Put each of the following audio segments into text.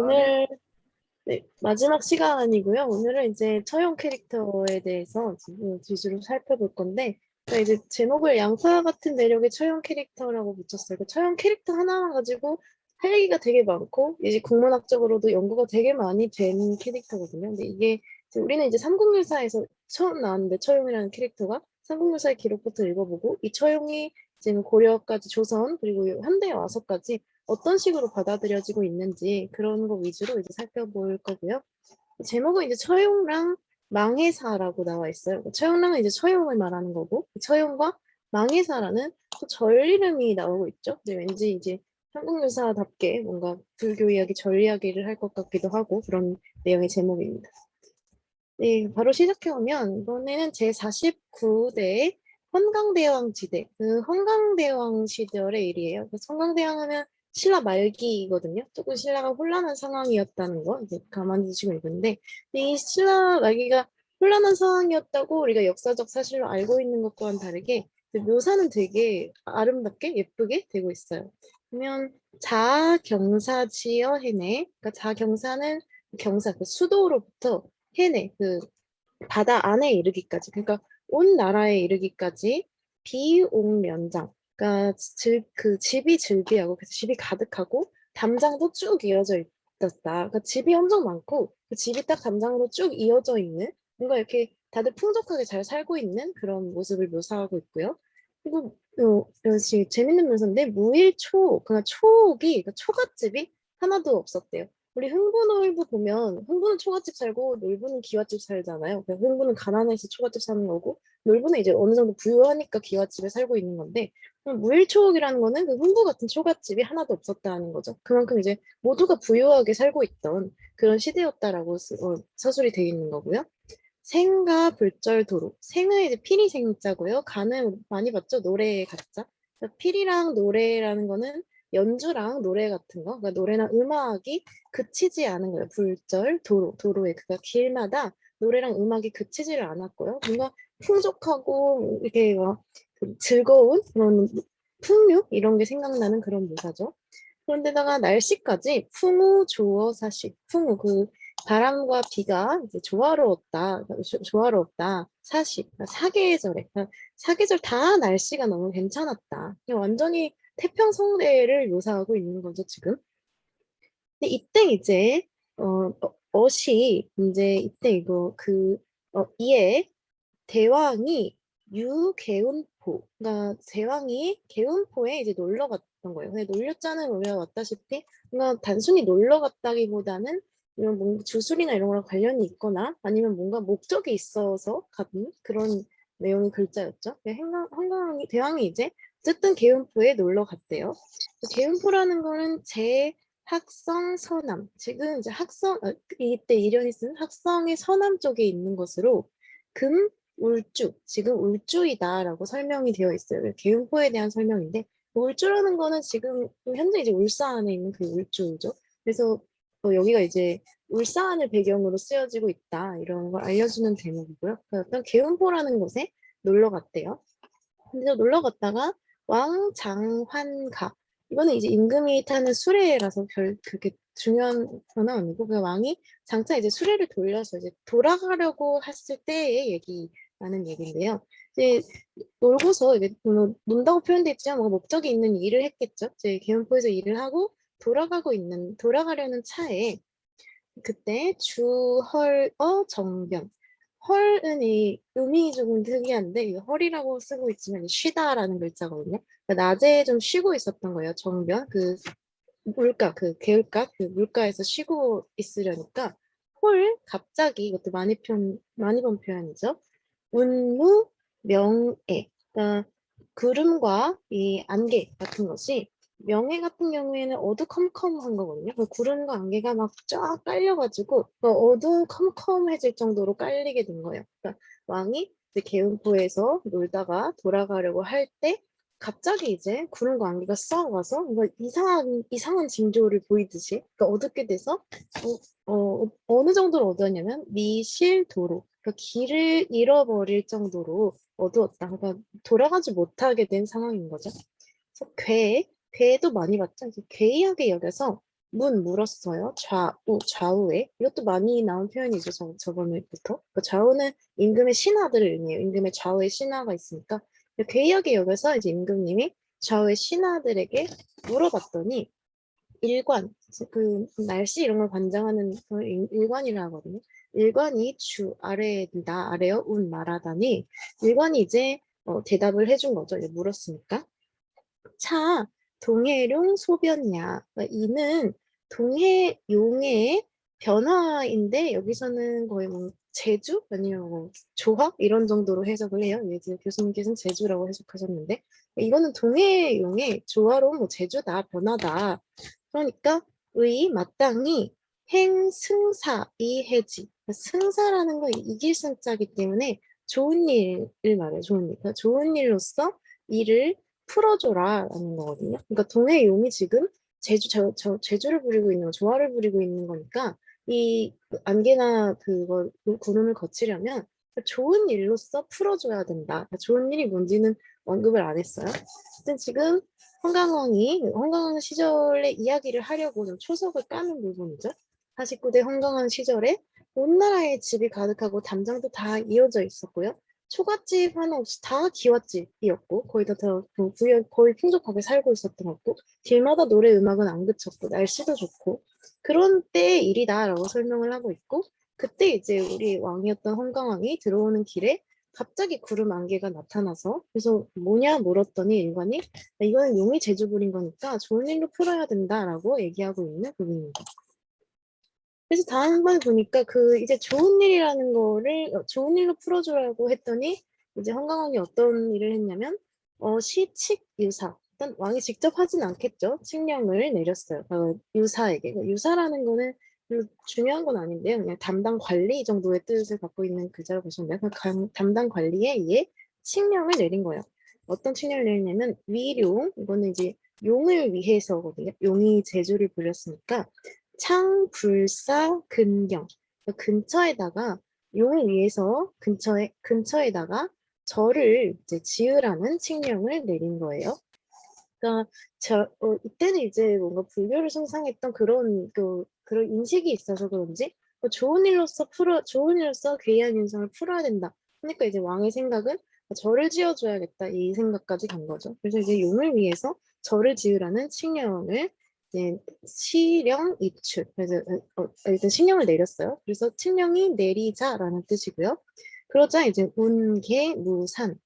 오늘 네, 마지막 시간이고요. 오늘은 이제 처형 캐릭터에 대해서 위주로 살펴볼 건데, 그러니까 이제 제목을 양파 같은 매력의 처형 캐릭터라고 붙였어요. 그 처형 캐릭터 하나만 가지고 할 얘기가 되게 많고, 이제 국문학적으로도 연구가 되게 많이 된 캐릭터거든요. 근데 이게 우리는 이제 삼국유사에서 처음 나왔는데 처형이라는 캐릭터가 삼국유사의 기록부터 읽어보고 이 처형이 지금 고려까지 조선 그리고 현대에 와서까지 어떤 식으로 받아들여지고 있는지 그런 거 위주로 이제 살펴볼 거고요. 제목은 이제 처용랑 망해사라고 나와 있어요. 처용랑은 이제 처용을 말하는 거고, 처용과 망해사라는 또 절 이름이 나오고 있죠. 근데 왠지 이제 한국유사답게 뭔가 불교 이야기, 절 이야기를 할 것 같기도 하고 그런 내용의 제목입니다. 네, 바로 시작해보면 이번에는 제49대 헌강대왕 지대, 그 헌강대왕 시절의 일이에요. 그래서 헌강대왕 하면 신라 말기거든요. 조금 신라가 혼란한 상황이었다는 거 이제 가만히 두시고 있는데 이 신라 말기가 혼란한 상황이었다고 우리가 역사적 사실로 알고 있는 것과는 다르게 묘사는 되게 아름답게 예쁘게 되고 있어요. 그러면 자경사지어 해내, 그러니까 자경사는 경사, 그 수도로부터 해내, 그 바다 안에 이르기까지, 그러니까 온 나라에 이르기까지 비옥련장, 그러니까 그 집이 즐비하고 그래서 집이 가득하고 담장도 쭉 이어져 있었다. 그러니까 집이 엄청 많고 그 집이 딱 담장으로 쭉 이어져 있는 뭔가 이렇게 다들 풍족하게 잘 살고 있는 그런 모습을 묘사하고 있고요. 그리고 역시 재밌는 묘사인데 무일초, 그러니까 초옥이 그러니까 초가집이 하나도 없었대요. 우리 흥부놀부 보면 흥부는 초가집 살고 놀부는 기와집 살잖아요. 그러니까 흥부는 가난해서 초가집 사는 거고 놀부는 이제 어느 정도 부유하니까 기와집에 살고 있는 건데 무일초옥이라는 거는 그 흥부 같은 초가집이 하나도 없었다는 거죠. 그만큼 이제 모두가 부유하게 살고 있던 그런 시대였다라고 서술이 되어 있는 거고요. 생가 불절도로 생은 이제 피리 생자고요. 가는 많이 봤죠? 노래의 가자. 그러니까 피리랑 노래라는 거는 연주랑 노래 같은 거, 그러니까 노래나 음악이 그치지 않은 거예요. 불절, 도로에 그러니까 길마다 노래랑 음악이 그치지를 않았고요. 뭔가 풍족하고 이렇게 그 즐거운 그런 풍류 이런 게 생각나는 그런 묘사죠. 그런데다가 날씨까지 풍우 조어 사시 풍우 그 바람과 비가 이제 조화로웠다 조화로웠다 사시 그러니까 사계절에 그러니까 사계절 다 날씨가 너무 괜찮았다. 그냥 완전히 태평성대를 묘사하고 있는 거죠 지금. 근데 이때 이제 어시 이제 이때 이거 이에 대왕이 유개운포, 그러니까 대왕이 개운포에 이제 놀러 갔던 거예요. 근데 놀렸자는 우리가 왔다시피, 그러니까 단순히 놀러 갔다기보다는 이런 뭔가 주술이나 이런 거랑 관련이 있거나 아니면 뭔가 목적이 있어서 가는 그런 내용의 글자였죠. 대왕이 이제 어쨌든 개운포에 놀러 갔대요. 개운포라는 거는 제 학성 서남, 지금 이제 이때 이련이 쓴 학성의 서남 쪽에 있는 것으로 금 울주, 지금 울주이다라고 설명이 되어 있어요. 개운포에 대한 설명인데, 울주라는 거는 지금 현재 이제 울산에 있는 그 울주죠. 그래서 여기가 이제 울산을 배경으로 쓰여지고 있다, 이런 걸 알려주는 대목이고요. 어떤 개운포라는 곳에 놀러 갔대요. 근데 놀러 갔다가 왕장환가, 이거는 이제 임금이 타는 수레라서 그렇게 중요한 건 아니고 그 왕이 장차 이제 수레를 돌려서 이제 돌아가려고 했을 때의 얘기라는 얘기인데요. 이제 놀고서 이제 논다고 표현돼 있지만 뭔가 목적이 있는 일을 했겠죠. 이제 개운포에서 일을 하고 돌아가려는 차에 그때 주헐어 정변. 헐은 이 음이 조금 특이한데 이 헐이라고 쓰고 있지만 쉬다라는 글자거든요. 그러니까 낮에 좀 쉬고 있었던 거예요. 정변 그 물가 그 개울가 그 물가에서 쉬고 있으려니까 헐 갑자기 이것도 많이 본 표현이죠. 운무 명예, 그러니까 구름과 이 안개 같은 것이 명예 같은 경우에는 어두컴컴한 거거든요. 그 구름과 안개가 막 쫙 깔려가지고 어두컴컴해질 정도로 깔리게 된 거예요. 그러니까 왕이 이제 개운포에서 놀다가 돌아가려고 할 때 갑자기 이제 구름과 안개가 싹 와서 뭔가 이상한 징조를 보이듯이 그러니까 어둡게 돼서 어느 정도로 어두웠냐면 미실도로 그러니까 길을 잃어버릴 정도로 어두웠다. 그러니까 돌아가지 못하게 된 상황인 거죠. 그래서 괴도 많이 봤죠. 이제 괴이하게 여겨서 문 물었어요. 좌우에. 이것도 많이 나온 표현이죠. 저번에부터. 그러니까 좌우는 임금의 신하들을 의미해요. 임금의 좌우에 신하가 있으니까. 괴이하게 여겨서 이제 임금님이 좌우의 신하들에게 물어봤더니 일관, 그 날씨 이런 걸 관장하는 걸 일관이라 하거든요. 일관이 아래다, 아래요, 말하다니 일관이 이제 대답을 해준 거죠. 이제 물었으니까. 차, 동해룡 소변야. 그러니까 이는 동해용의 변화인데 여기서는 거의 뭐 제주 아니면 뭐 조화 이런 정도로 해석을 해요. 예전 교수님께서는 제주라고 해석하셨는데 이거는 동해용의 조화로운 뭐 제주다 변화다. 그러니까 의 마땅히 행승사 이해지. 승사라는 건 이길 승자이기 때문에 좋은 일을 말해요. 좋은 일. 그러니까 좋은 일로서 일을 풀어줘라라는 거거든요. 그러니까 동해 용이 지금 제주를 부리고 있는 거, 조화를 부리고 있는 거니까 이 안개나 그거 구름을 거치려면 좋은 일로서 풀어줘야 된다. 그러니까 좋은 일이 뭔지는 언급을 안 했어요. 하여튼 지금 헌강왕 시절의 이야기를 하려고 좀 초석을 까는 부분이죠. 49대 헌강왕 시절에 온 나라에 집이 가득하고 담장도 다 이어져 있었고요. 초가집 하나 없이 다 기와집이었고 거의 거의 풍족하게 살고 있었던 것 같고 길마다 노래 음악은 안 그쳤고 날씨도 좋고 그런 때의 일이다라고 설명을 하고 있고 그때 이제 우리 왕이었던 헌강왕이 들어오는 길에 갑자기 구름 안개가 나타나서 그래서 뭐냐 물었더니 일관이 이거는 용이 제주 부린 거니까 좋은 일로 풀어야 된다라고 얘기하고 있는 부분입니다. 그래서 다음번에 보니까 그 이제 좋은 일이라는 거를 좋은 일로 풀어주라고 했더니 이제 헌강왕이 어떤 일을 했냐면 시칙유사 일단 왕이 직접 하진 않겠죠. 칙령을 내렸어요. 유사에게 유사라는 거는 별로 중요한 건 아닌데요. 그냥 담당 관리 정도의 뜻을 갖고 있는 글자를 보시면 돼요. 담당 관리에 의해 칙령을 내린 거예요. 어떤 칙령을 내리냐면 위룡 이거는 이제 용을 위해서거든요. 용이 제주를 부렸으니까 창불사 근경 근처에다가 용을 위해서 근처에다가 절을 이제 지으라는 칙령을 내린 거예요. 그러니까 이때는 이제 뭔가 불교를 숭상했던 그런 인식이 있어서 그런지 좋은 일로서 괴이한 인성을 풀어야 된다. 그러니까 이제 왕의 생각은 절을 지어줘야겠다 이 생각까지 간 거죠. 그래서 이제 용을 위해서 절을 지으라는 칙령을 이제 시령 이출 그래서 일단 칙령을 내렸어요. 그래서 칙령이 내리자라는 뜻이고요. 그러자 이제 운계무산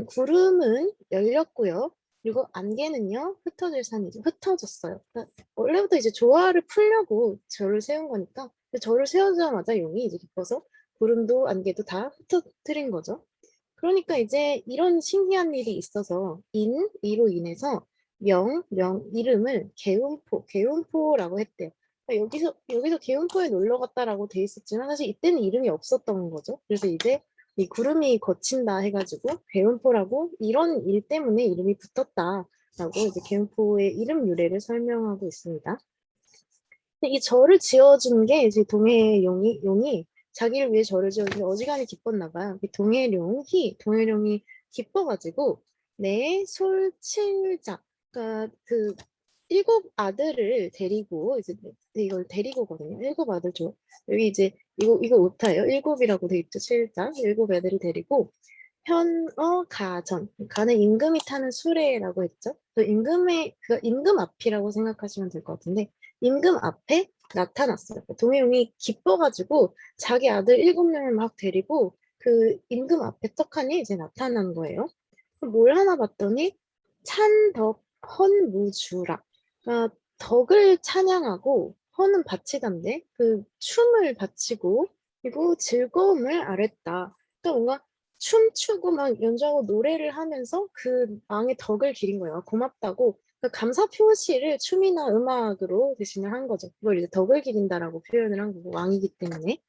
구름은 열렸고요. 그리고 안개는요, 흩어질 산이죠. 흩어졌어요. 그러니까 원래부터 이제 조화를 풀려고 절을 세운 거니까 절을 세우자마자 용이 이제 기뻐서 구름도 안개도 다 흩어뜨린 거죠. 그러니까 이제 이런 신기한 일이 있어서 이로 인해서 이름을 개운포라고 했대요. 그러니까 여기서 개운포에 놀러 갔다라고 돼 있었지만 사실 이때는 이름이 없었던 거죠. 그래서 이제 이 구름이 거친다 해가지고 개운포라고 이런 일 때문에 이름이 붙었다라고 이제 개운포의 이름 유래를 설명하고 있습니다. 근데 이 절을 지어준 게 이제 용이 자기를 위해 절을 지어준 어지간히 기뻤나 봐요. 동해룡이 기뻐가지고 내 솔칠자 그러니까 그 일곱 아들을 데리고 이제 이걸 데리고거든요. 일곱 아들죠. 여기 이제 이거 오타예요. 일곱이라고 돼 있죠. 칠자 일곱 애들을 데리고 가는 임금이 타는 수레라고 했죠. 그 임금 앞이라고 생각하시면 될 것 같은데 임금 앞에 나타났어요. 동해용이 기뻐가지고 자기 아들 7명을 막 데리고 그 임금 앞에 떡하니 이제 나타난 거예요. 뭘 하나 봤더니 찬덕 헌무주라. 그러니까 덕을 찬양하고 헌은 바치던데 그 춤을 바치고 그리고 즐거움을 아랬다. 그러니까 뭔가 춤추고 막 연주하고 노래를 하면서 그 왕의 덕을 기린 거예요. 고맙다고 그 감사 표시를 춤이나 음악으로 대신을 한 거죠. 그걸 이제 덕을 기린다라고 표현을 한 거고 왕이기 때문에.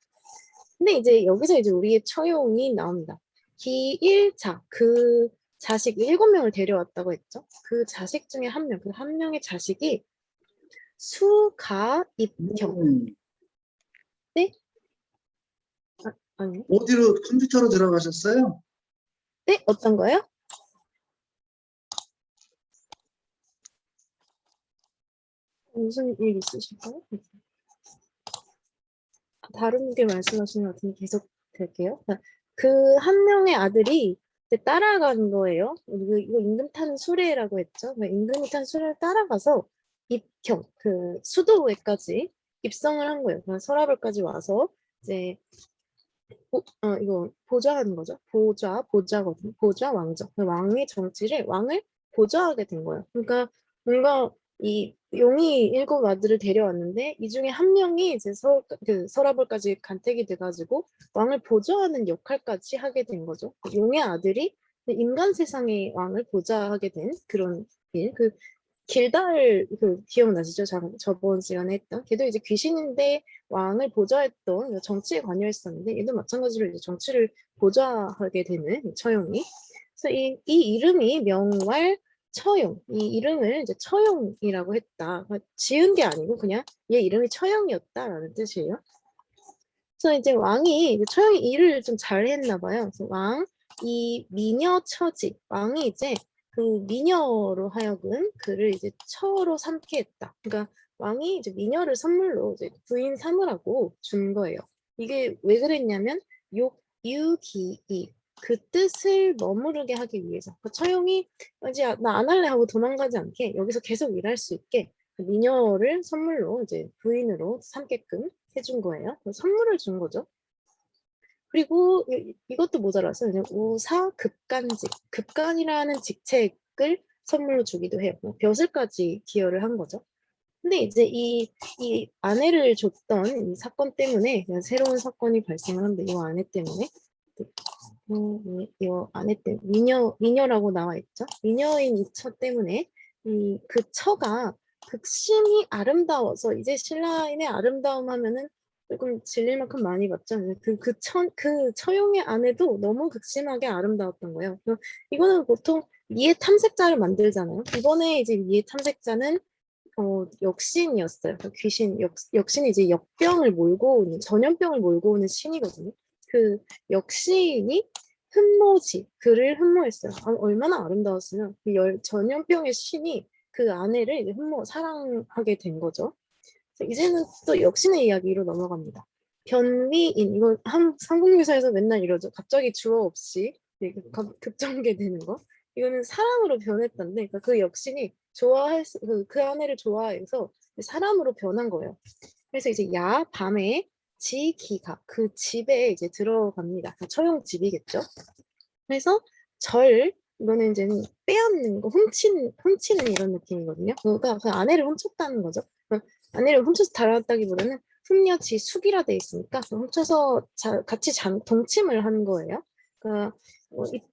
근데 이제 여기서 이제 우리의 처용이 나옵니다. 기일차 그 자식 7명을 데려왔다고 했죠. 그 자식 중에 한 명, 그 한 명의 자식이 수가입경. 네? 아니요. 어디로 컴퓨터로 들어가셨어요? 네? 어떤 거요? 무슨 일 있으실까요? 다른 게 말씀하시는 것 같은데 계속 될게요. 그 한 명의 아들이 이제 따라간 거예요. 이거 임금 탄 수레라고 했죠. 임금이 탄 수레를 따라가서 입경, 그 수도에까지 입성을 한 거예요. 서라벌까지 와서 이제 이거 보좌하는 거죠. 보좌거든요. 보좌, 왕정. 왕의 정치를, 왕을 보좌하게 된 거예요. 그러니까 뭔가 이 용이 7아들을 데려왔는데 이 중에 한 명이 이제 서라벌까지 간택이 돼가지고 왕을 보좌하는 역할까지 하게 된 거죠. 용의 아들이 인간 세상의 왕을 보좌하게 된 그런 일. 길달 기억나시죠? 저번 시간에 했던 걔도 이제 귀신인데 왕을 보좌했던 정치에 관여했었는데 얘도 마찬가지로 이제 정치를 보좌하게 되는 처용이. 그래서 이 이름이 명왈 처용. 이 이름을 이제 처용이라고 했다. 지은 게 아니고 그냥 얘 이름이 처용이었다라는 뜻이에요. 그래서 이제 왕이 이제 처용이 일을 좀 잘했나 봐요. 그래서 이 미녀 처지 왕이 이제 그 미녀로 하여금 그를 이제 처로 삼게 했다. 그러니까 왕이 이제 미녀를 선물로 이제 부인 삼으라고 준 거예요. 이게 왜 그랬냐면 유기이 그 뜻을 머무르게 하기 위해서. 그러니까 처용이 이제 나 안 할래 하고 도망가지 않게 여기서 계속 일할 수 있게 미녀를 선물로 이제 부인으로 삼게끔 해준 거예요. 선물을 준 거죠. 그리고 이것도 모자라서 그냥 우사급간직, 급간이라는 직책을 선물로 주기도 해요. 벼슬까지 기여를 한 거죠. 근데 이제 이 아내를 줬던 이 사건 때문에 새로운 사건이 발생을 하는데 이 아내 때문에 이 아내 때문에 미녀라고 나와 있죠. 미녀인 이 처 때문에 그 처가 극심히 아름다워서 이제 신라인의 아름다움 하면은 조금 질릴 만큼 많이 봤죠. 그 처용의 아내도 너무 극심하게 아름다웠던 거예요. 이거는 보통 미의 탐색자를 만들잖아요. 이번에 이제 미의 탐색자는 역신이었어요. 역신이 이제 역병을 몰고 오는, 전염병을 몰고 오는 신이거든요. 그 역신이 그를 흠모했어요. 얼마나 아름다웠으면 전염병의 신이 그 아내를 이제 사랑하게 된 거죠. 이제는 또 역신의 이야기로 넘어갑니다. 변위인, 이거 삼국유사에서 맨날 이러죠. 갑자기 주어 없이 급전개되는 거. 이거는 사랑으로 변했던데, 그러니까 그 역신이 그 아내를 좋아해서 사람으로 변한 거예요. 그래서 이제 밤에 지기가 그 집에 이제 들어갑니다. 처용 집이겠죠. 그래서 이거는 이제 빼앗는 거, 훔치는 이런 느낌이거든요. 그러니까 그 아내를 훔쳤다는 거죠. 아내를 훔쳐서 달아났다기보다는 흠녀지 숙이라 돼 있으니까 훔쳐서 같이 동침을 한 거예요. 그러니까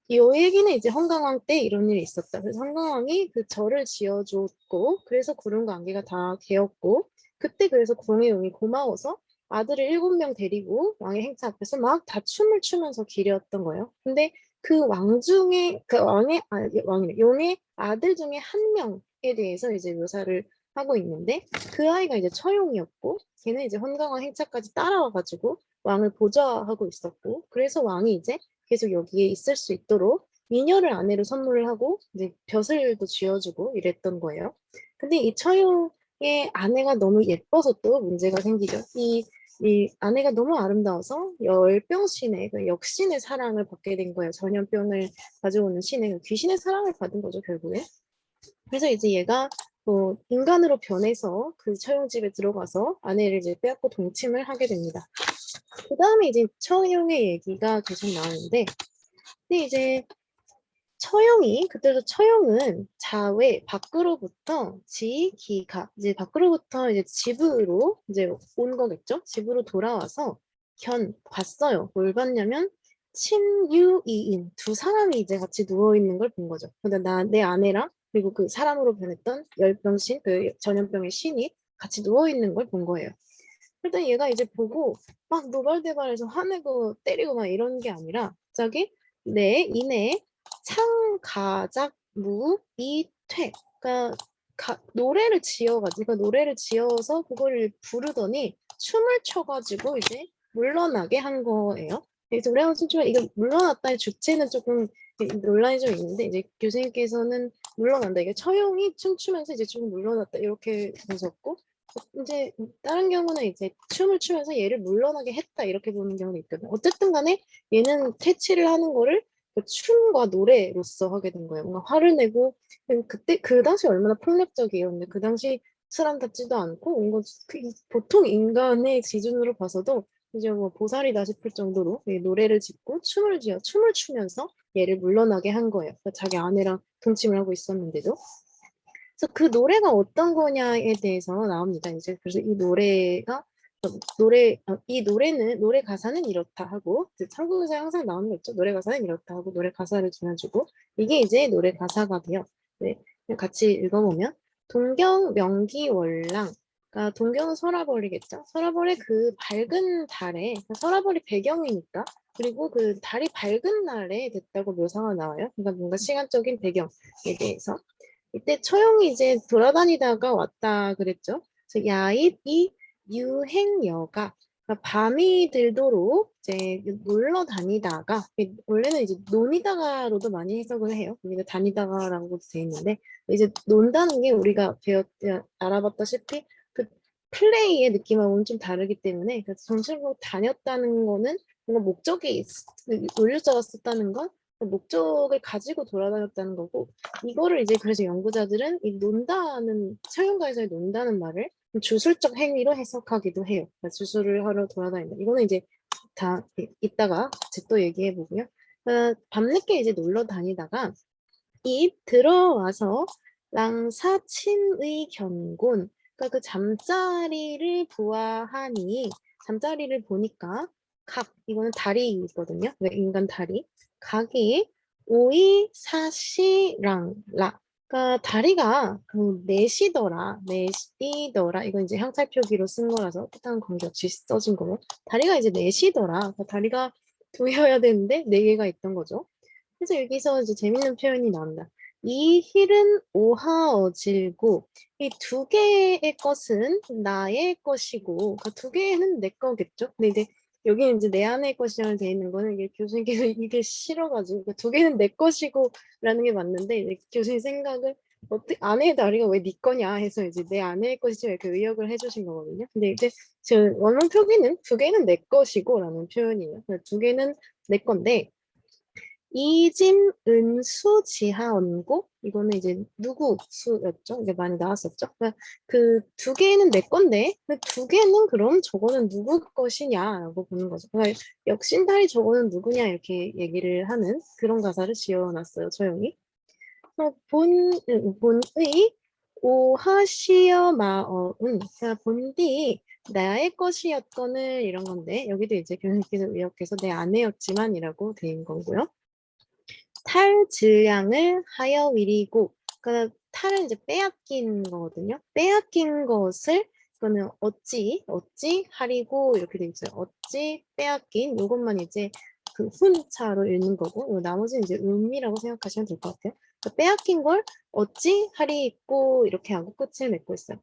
이 얘기는 이제 헌강왕 때 이런 일이 있었다. 그래서 헌강왕이 그 절을 지어줬고, 그래서 구름과 안개가 다 개었고, 그때 그래서 공의용이 고마워서 아들을 7명 데리고 왕의 행차 앞에서 막 다 춤을 추면서 기렸던 거예요. 근데 그 용의 아들 중에 한 명에 대해서 이제 묘사를 하고 있는데 그 아이가 이제 처용이었고 걔는 이제 헌강왕 행차까지 따라와가지고 왕을 보좌하고 있었고 그래서 왕이 이제 계속 여기에 있을 수 있도록 미녀를 아내로 선물을 하고 이제 벼슬도 쥐어주고 이랬던 거예요. 근데 이 처용의 아내가 너무 예뻐서 또 문제가 생기죠. 이 아내가 너무 아름다워서 열병신의 역신의 사랑을 받게 된 거예요. 전염병을 가져오는 신의 귀신의 사랑을 받은 거죠, 결국에. 그래서 이제 얘가 인간으로 변해서 그 처용집에 들어가서 아내를 이제 빼앗고 동침을 하게 됩니다. 그 다음에 이제 처용의 얘기가 계속 나오는데, 근데 이제 그때도 처용은 자외 밖으로부터 지기가 이제 밖으로부터 이제 집으로 이제 온 거겠죠. 집으로 돌아와서 봤어요. 뭘 봤냐면 친유이인 두 사람이 이제 같이 누워 있는 걸 본 거죠. 근데 내 아내랑 그리고 그 사람으로 변했던 열병신 그 전염병의 신이 같이 누워 있는 걸 본 거예요. 일단 얘가 이제 보고 막 노발대발해서 화내고 때리고 막 이런 게 아니라 갑자기 이내 창가작무 이퇴 그러니까 노래를 지어서 그거를 부르더니 춤을 춰가지고 이제 물러나게 한 거예요. 그래서 우리 한번 춤추면 이거 물러났다의 주체는 조금 논란이 좀 있는데 이제 교수님께서는 물러난다. 이게 처용이 춤추면서 이제 좀 물러났다. 이렇게 보셨고, 이제 다른 경우는 이제 춤을 추면서 얘를 물러나게 했다. 이렇게 보는 경우도 있거든요. 어쨌든 간에 얘는 퇴치를 하는 거를 그 춤과 노래로서 하게 된 거예요. 뭔가 화를 내고, 그때, 그 당시 얼마나 폭력적이에요. 근데 그 당시 사람답지도 않고, 뭔가 보통 인간의 기준으로 봐서도 이제 뭐 보살이다 싶을 정도로 이 노래를 짓고 춤을 추면서 얘를 물러나게 한 거예요. 그러니까 자기 아내랑 동침을 하고 있었는데도. 그래서 그 노래가 어떤 거냐에 대해서 나옵니다. 이제 그래서 이 노래가 이 노래 가사는 이렇다 하고 한국에서 항상 나오는 거 있죠. 노래 가사는 이렇다 하고 노래 가사를 지어주고 이게 이제 노래 가사가 돼요. 네, 같이 읽어보면 동경 명기월랑 그러니까 동경은 서라벌이겠죠. 서라벌의 그 밝은 달에 그러니까 서라벌이 배경이니까 그리고 그 달이 밝은 날에 됐다고 묘사가 나와요. 그러니까 뭔가 시간적인 배경에 대해서 이때 처용이 이제 돌아다니다가 왔다 그랬죠. 그래서 야입이 유행여가 그러니까 밤이 들도록 이제 놀러 다니다가 원래는 이제 논이다가로도 많이 해석을 해요. 우리가 다니다가라고도 돼 있는데 이제 논다는 게 우리가 알아봤다시피 그 플레이의 느낌하고는 좀 다르기 때문에 그래서 정식으로 다녔다는 거는 뭔가 목적이 논류자가 썼다는 건 목적을 가지고 돌아다녔다는 거고 이거를 이제 그래서 연구자들은 이 논다는 사용가에서의 논다는 말을 주술적 행위로 해석하기도 해요. 그러니까 주술을 하러 돌아다닌다. 이거는 이제 다 이따가 같이 또 얘기해 보고요. 밤늦게 이제 놀러 다니다가 이 들어와서 랑사친의 견곤 그러니까 그 잠자리를 보아하니 잠자리를 보니까 각 이거는 다리거든요. 인간 다리 각이 오이 사시랑 라 그러니까 다리가 그 넷이더라 이건 이제 향살 표기로 쓴 거라서 뜻하는 관계없이 써진 거고 다리가 이제 넷이더라 그러니까 다리가 두 개여야 되는데 네 개가 있던 거죠. 그래서 여기서 이제 재밌는 표현이 나온다. 이 힐은 오하어질고 이 두 개의 것은 나의 것이고 그 두 개는 내 거겠죠. 근데 이제 여기는 이제 내 안의 것이라고 되어 있는 거는 이게 교수님께서 이게 싫어가지고 그 두 개는 내 것이고라는 게 맞는데 이제 교수님 생각을 어떻게 아내의 다리가 왜 네 거냐 해서 이제 내 아내의 것이지 이렇게 의역을 해주신 거거든요. 근데 이제 저 원문 표기는 두 개는 내 것이고라는 표현이에요. 두 개는 내 건데 이짐 은수 지하원고 이거는 이제 누구 수였죠? 이게 많이 나왔었죠. 그 두 개는 내 건데 그 두 개는 그럼 저거는 누구 것이냐라고 보는 거죠. 그러니까 역신달이 저거는 누구냐 이렇게 얘기를 하는 그런 가사를 지어놨어요. 조용히. 본의 오하시어 마어은 그러니까 본디 나의 것이었거늘 이런 건데 여기도 이제 교수님께서 의역해서 내 아내였지만이라고 된 거고요. 탈질량을 하여 위리고 그러니까 탈은 이제 빼앗긴 거거든요. 빼앗긴 것을 이거는 어찌 하리고 이렇게 돼 있어요. 어찌 빼앗긴 요것만 이제 그 훈차로 읽는 거고 나머지는 이제 의미라고 생각하시면 될 것 같아요. 그러니까 빼앗긴 걸 어찌 하리고 이렇게 하고 끝을 맺고 있어요.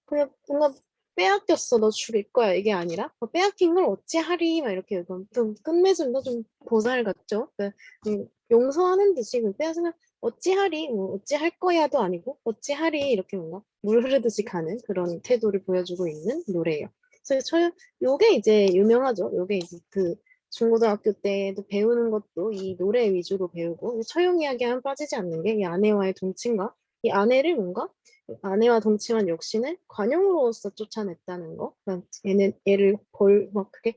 그냥 뭔가 빼앗겼어 너 죽일 거야 이게 아니라 빼앗긴 걸 어찌 하리 막 이렇게 좀 끝맺음도 좀 보살 같죠. 그러니까 용서하는 듯이 빼앗으면 어찌하리 뭐 어찌할 거야도 아니고 어찌하리 이렇게 뭔가 물 흐르듯이 가는 그런 태도를 보여주고 있는 노래예요. 그래서 요게 이제 유명하죠. 요게 이제 그 중고등학교 때도 배우는 것도 이 노래 위주로 배우고 처용 이야기하면 빠지지 않는 게 이 아내와의 동침과 이 아내를 뭔가 아내와 동침한 역신을 관용으로서 쫓아냈다는 거. 그러니까 얘를 막 그게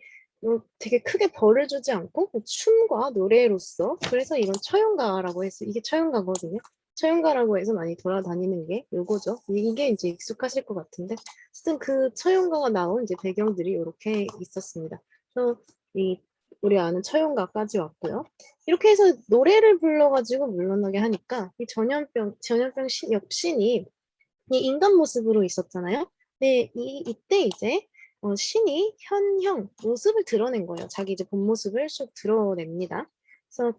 되게 크게 벌을 주지 않고 춤과 노래로서 그래서 이건 처용가라고 해서 이게 처용가거든요. 처용가라고 해서 많이 돌아다니는 게 요거죠. 이게 이제 익숙하실 것 같은데 어쨌든 그 처용가가 나온 이제 배경들이 이렇게 있었습니다. 그래서 이 우리 아는 처용가까지 왔고요. 이렇게 해서 노래를 불러가지고 물러나게 하니까 이 전염병 역신이 이 인간 모습으로 있었잖아요. 근데 이때 이제 신이 현형 모습을 드러낸 거예요. 자기 이제 본 모습을 쭉 드러냅니다. 그래서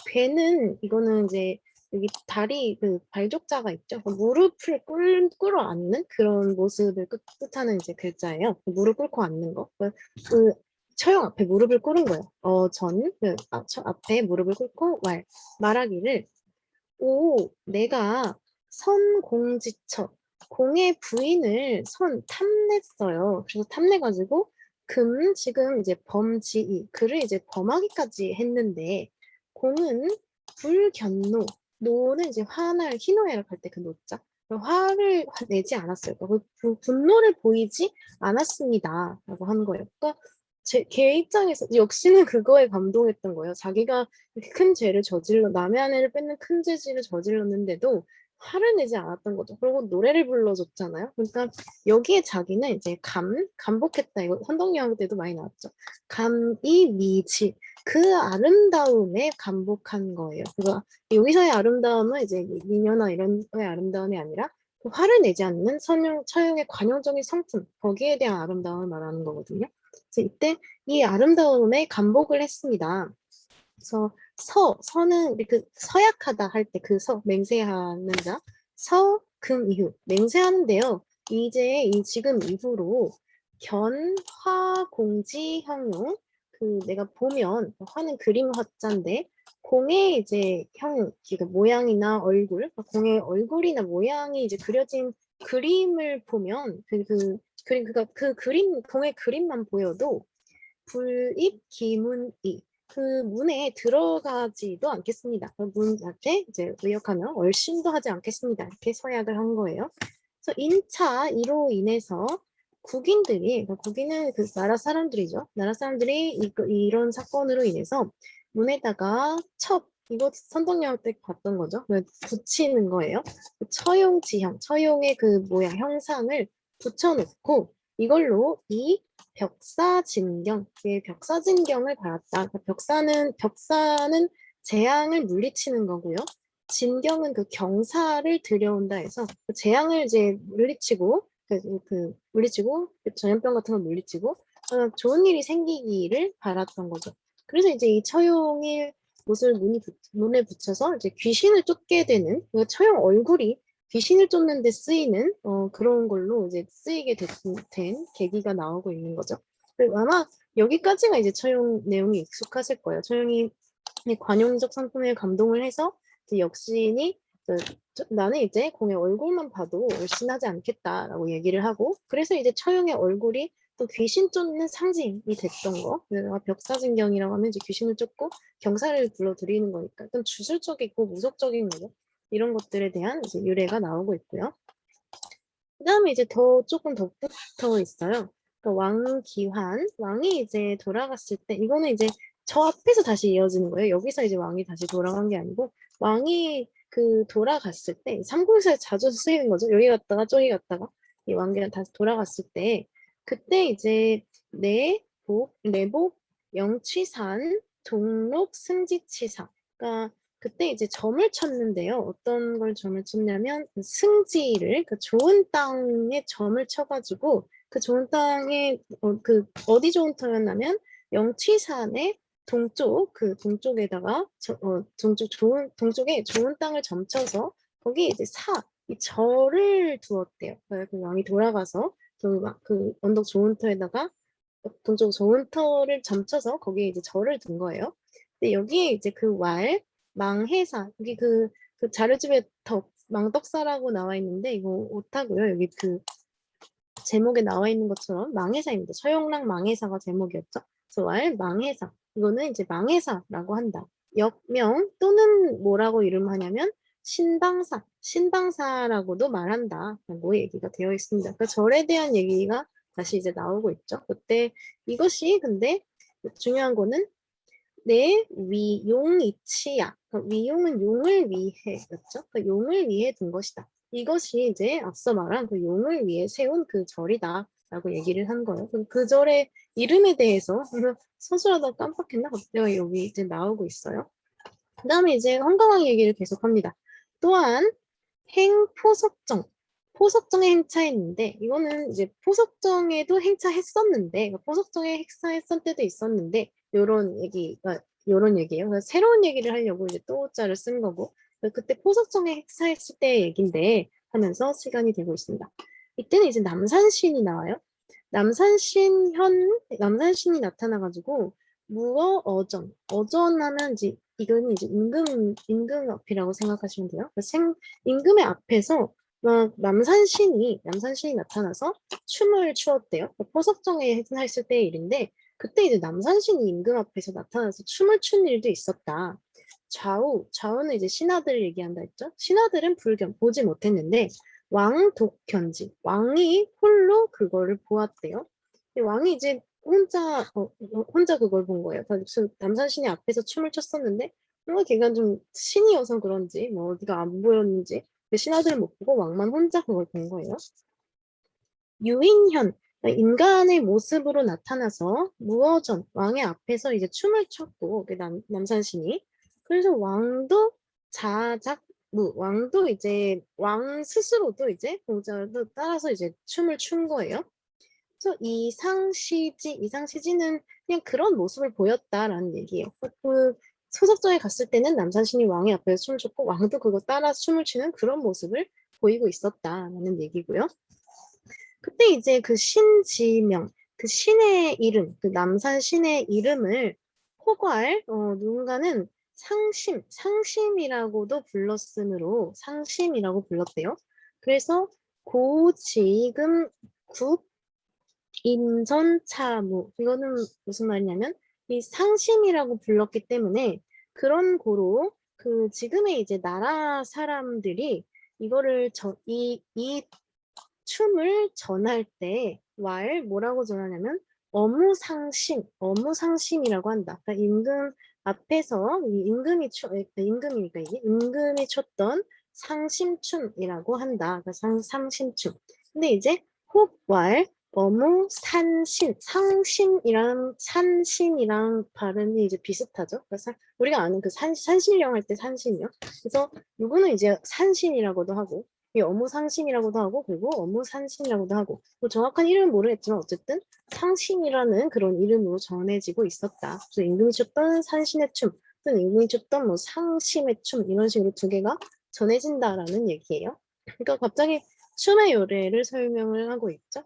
괴는 이거는 이제 여기 다리 그 발족자가 있죠. 무릎을 꿇어 앉는 그런 모습을 뜻하는 이제 글자예요. 무릎 꿇고 앉는 거. 그 처형 앞에 무릎을 꿇은 거예요. 앞에 무릎을 꿇고 말하기를 오, 내가 선공지처, 공의 부인을 탐냈어요. 그래서 탐내가지고 지금 이제 범지이, 그를 이제 범하기까지 했는데 공은 불견노, 노는 이제 화날, 희노애락 할 때 그 노자. 화를 내지 않았어요. 그러니까 분노를 보이지 않았습니다. 라고 하는 거예요. 그러니까 걔 입장에서 역시는 그거에 감동했던 거예요. 자기가 이렇게 큰 죄를 남의 아내를 뺏는 큰 죄질을 저질렀는데도 화를 내지 않았던 거죠. 그리고 노래를 불러줬잖아요. 그러니까 여기에 자기는 이제 감복했다. 이거 선덕여왕 때도 많이 나왔죠. 감이 미지. 그 아름다움에 감복한 거예요. 그러니까 여기서의 아름다움은 이제 미녀나 이런 거의 아름다움이 아니라 그 화를 내지 않는 처형의 관용적인 성품, 거기에 대한 아름다움을 말하는 거거든요. 그래서 이때 이 아름다움에 감복을 했습니다. 그래서 서는 우리 그 서약하다 할 때 그 맹세하는 자, 금 이후 맹세하는데요. 이제 지금 이후로 견화공지 형용, 그 내가 보면 화는 그림 화자인데 공의 이제 그 모양이나 얼굴, 공의 얼굴이나 모양이 이제 그려진 그림을 보면 그 그림 공의 그림만 보여도 불입 기문이, 그 문에 들어가지도 않겠습니다. 문 앞에 이제 의역하면 얼씬도 하지 않겠습니다. 이렇게 서약을 한 거예요. 그래서 인차 이로 인해서 국인들이, 그러니까 국인은 그 나라 사람들이죠. 나라 사람들이 이런 사건으로 인해서 문에다가 이거 선덕여왕 때 봤던 거죠. 붙이는 거예요. 처용지형, 처용의 그 모양, 형상을 붙여놓고 이걸로 이 벽사진경, 벽사진경을 받았다. 그러니까 벽사는 재앙을 물리치는 거고요. 진경은 그 경사를 들여온다 해서 그 재앙을 이제 물리치고 물리치고 전염병 같은 걸 물리치고 좋은 일이 생기기를 바랐던 거죠. 그래서 이제 이 처용의 못을 문에 붙여서 이제 귀신을 쫓게 되는, 그러니까 처용 얼굴이 귀신을 쫓는 데 쓰이는 그런 걸로 이제 쓰이게 된 계기가 나오고 있는 거죠. 그리고 아마 여기까지가 이제 처용 내용이 익숙하실 거예요. 처용이 관용적 상품에 감동을 해서 이제 역신이 나는 이제 공의 얼굴만 봐도 얼씬하지 않겠다라고 얘기를 하고, 그래서 이제 처용의 얼굴이 또 귀신 쫓는 상징이 됐던 거. 그래서 벽사진경이라고 하면 이제 귀신을 쫓고 경사를 불러들이는 거니까 좀 주술적이고 무속적인 거죠. 이런 것들에 대한 이제 유래가 나오고 있고요. 그 다음에 이제 조금 더 붙어 있어요. 그러니까 왕기환, 왕이 이제 돌아갔을 때, 이거는 이제 저 앞에서 다시 이어지는 거예요. 여기서 이제 왕이 다시 돌아간 게 아니고, 왕이 돌아갔을 때, 삼국사에 자주 쓰이는 거죠. 여기 갔다가 저기 갔다가, 이 왕기가 다시 돌아갔을 때, 그때 이제 내복, 영취산, 동록, 승지치사. 그러니까 그때 이제 점을 쳤는데요. 어떤 걸 점을 쳤냐면 승지를, 그 좋은 땅에 점을 쳐가지고 그 좋은 땅에 어디 좋은 터였냐면 영취산의 동쪽에다가 동쪽에 좋은 땅을 점쳐서 거기에 이제 이 절을 두었대요. 그 왕이 돌아가서 그 언덕 좋은 터에다가 동쪽 좋은 터를 점쳐서 거기에 이제 절을 둔 거예요. 근데 여기에 이제 망해사, 여기 그 자료집에 망덕사라고 나와 있는데 이거 오타고요. 여기 그 제목에 나와 있는 것처럼 망해사입니다. 서영랑 망해사가 제목이었죠. 그래서 망해사, 이거는 이제 망해사라고 한다. 역명 또는 뭐라고 이름하냐면 신방사라고도 말한다 라고 얘기가 되어 있습니다. 그 절에 대한 얘기가 다시 이제 나오고 있죠. 그때 이것이 근데 중요한 거는 내 위용이치야. 그러니까 위용은 용을 위해였죠. 그러니까 용을 위해 둔 것이다. 이것이 이제 앞서 말한 그 용을 위해 세운 그 절이다. 라고 얘기를 한 거예요. 그 절의 이름에 대해서 서술하다 깜빡했나? 갑자기 여기 이제 나오고 있어요. 그 다음에 이제 황강왕 얘기를 계속합니다. 또한 포석정에 행차했는데, 이거는 이제 포석정에도 행차했었는데, 그러니까 포석정에 행차했을 때도 있었는데, 요런 얘기예요. 그래서 새로운 얘기를 하려고 이제 또 자를 쓴 거고, 그때 포석정에 행차했을 때 얘긴데 하면서 시간이 되고 있습니다. 이때는 이제 남산신이 나와요. 남산신이 나타나가지고 어전하면 이제 이거는 이제 임금 앞이라고 생각하시면 돼요. 임금의 앞에서 막 남산신이 나타나서 춤을 추었대요. 포석정에 했을 때의 일인데 그때 이제 남산신이 임금 앞에서 나타나서 춤을 춘 일도 있었다. 좌우는 이제 신하들을 얘기한다 했죠. 신하들은 보지 못했는데 왕독견지, 왕이 홀로 그거를 보았대요. 왕이 이제 혼자 그걸 본 거예요. 무슨 남산신이 앞에서 춤을 췄었는데 뭔가 걔가 좀 신이어서 그런지 뭐 어디가 안 보였는지 그 신하들은 못 보고 왕만 혼자 그걸 본 거예요. 유인현, 그러니까 인간의 모습으로 나타나서 무어전, 왕의 앞에서 이제 춤을 췄고, 그 남산신이. 그래서 왕도 왕도 이제, 왕 스스로도 이제, 공자도 따라서 이제 춤을 춘 거예요. 그래서 이상시지는 그냥 그런 모습을 보였다라는 얘기예요. 그 소석정에 갔을 때는 남산신이 왕의 앞에서 춤을 췄고, 왕도 그거 따라 춤을 추는 그런 모습을 보이고 있었다라는 얘기고요. 그때 이제 그 신지명, 그 신의 이름, 그 남산 신의 이름을 누군가는 상심이라고도 불렀으므로 상심이라고 불렀대요. 그래서 고지금 국 임전차무 이거는 무슨 말이냐면 이 상심이라고 불렀기 때문에 그런 고로 그 지금의 이제 나라 사람들이 이거를 이 춤을 전할 때 뭐라고 전하냐면 어무상심이라고 한다. 그러니까 임금 앞에서 임금이니까 이게 임금이 췄던 상심춤이라고 한다. 그러니까 상심춤. 근데 이제 혹왈 산신이랑 발음이 이제 비슷하죠. 그래서 우리가 아는 그 산신령 할 때 산신이요. 그래서 이거는 이제 산신이라고도 하고 이 어무상심이라고도 하고 그리고 어무산신이라고도 하고 뭐 정확한 이름은 모르겠지만 어쨌든 상신이라는 그런 이름으로 전해지고 있었다. 그래서 임금이 췄던 산신의 춤 또는 임금이 췄던 뭐 상심의 춤 이런 식으로 두 개가 전해진다라는 얘기예요. 그러니까 갑자기 춤의 요래를 설명을 하고 있죠.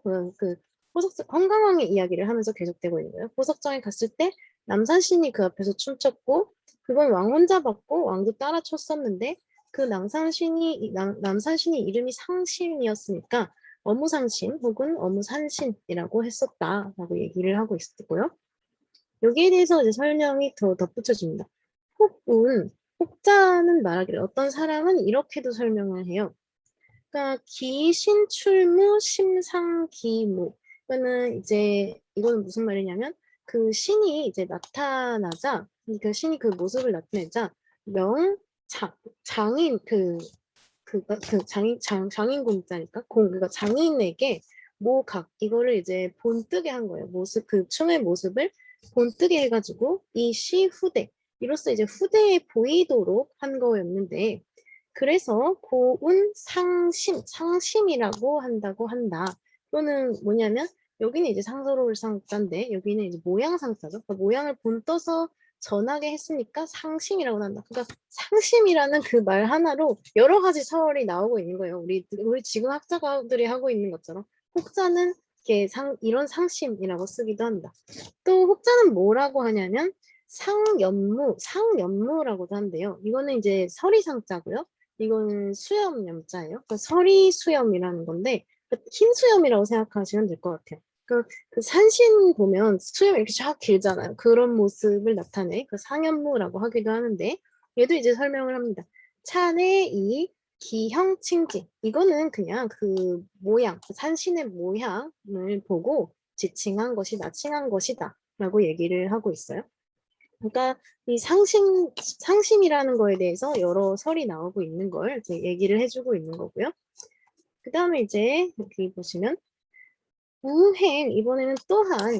황강왕의 이야기를 하면서 계속되고 있는 거예요. 포석정에 갔을 때 남산신이 그 앞에서 춤췄고 그건 왕 혼자 봤고 왕도 따라 췄었는데 그 남산신이 이름이 상심이었으니까 어무상심 혹은 어무산신이라고 했었다라고 얘기를 하고 있었고요. 여기에 대해서 이제 설명이 더 덧붙여집니다. 혹자는 말하기를 어떤 사람은 이렇게도 설명을 해요. 그러니까 기신출무 심상기무. 이거는 무슨 말이냐면 그 신이 이제 나타나자 그 신이 그 모습을 나타내자 장인 장인 공자니까 그러니까 장인에게 모각 이거를 이제 본뜨게 한 거예요. 그 춤의 모습을 본뜨게 해가지고 이 시 후대 이로써 이제 후대에 보이도록 한 거였는데 그래서 고운 상심이라고 한다. 또는 뭐냐면 여기는 이제 상서로울 상자인데 여기는 이제 모양 상자죠. 그러니까 모양을 본떠서 전하게 했으니까 상심이라고 한다. 그러니까 상심이라는 그 말 하나로 여러 가지 설이 나오고 있는 거예요. 우리 지금 학자들이 하고 있는 것처럼 혹자는 이런 상심이라고 쓰기도 한다. 또 혹자는 뭐라고 하냐면 상연무라고도 한대요. 이거는 이제 서리상자고요. 이거는 수염염자예요. 그러니까 서리수염이라는 건데 흰수염이라고 생각하시면 될 것 같아요. 그 산신 보면 수염이 이렇게 쫙 길잖아요. 그런 모습을 나타내 그 상연무라고 하기도 하는데 얘도 이제 설명을 합니다. 찬의 이 기형칭지 이거는 그냥 그 모양, 그 산신의 모양을 보고 지칭한 것이다, 칭한 것이다 라고 얘기를 하고 있어요. 그러니까 이 상심이라는 거에 대해서 여러 설이 나오고 있는 걸 이제 얘기를 해주고 있는 거고요. 그 다음에 이제 여기 보시면 우행 이번에는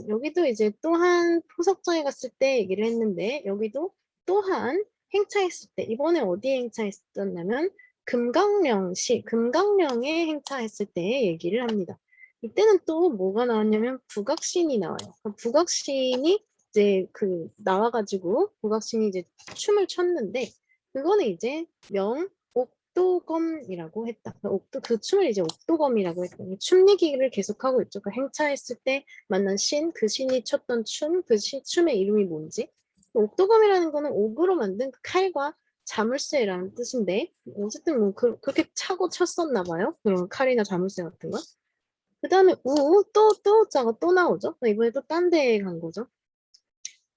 여기도 이제 또한 포석정에 갔을 때 얘기를 했는데 여기도 또한 행차했을 때 이번에 어디에 행차했었냐면 금강령에 행차했을 때 얘기를 합니다. 이때는 또 뭐가 나왔냐면 북악신이 나와요. 북악신이 이제 나와가지고 북악신이 이제 춤을 췄는데 그거는 이제 옥도검이라고 했다. 그 춤을 이제 옥도검이라고 했거든요. 춤 얘기를 계속하고 있죠. 행차했을 때 만난 그 신이 췄던 춤의 이름이 뭔지. 옥도검이라는 거는 옥으로 만든 그 칼과 자물쇠라는 뜻인데 어쨌든 뭐 그렇게 차고 쳤었나 봐요. 그런 칼이나 자물쇠 같은 거. 그 다음에 또 자가 또 나오죠. 이번에 또 딴 데에 간 거죠.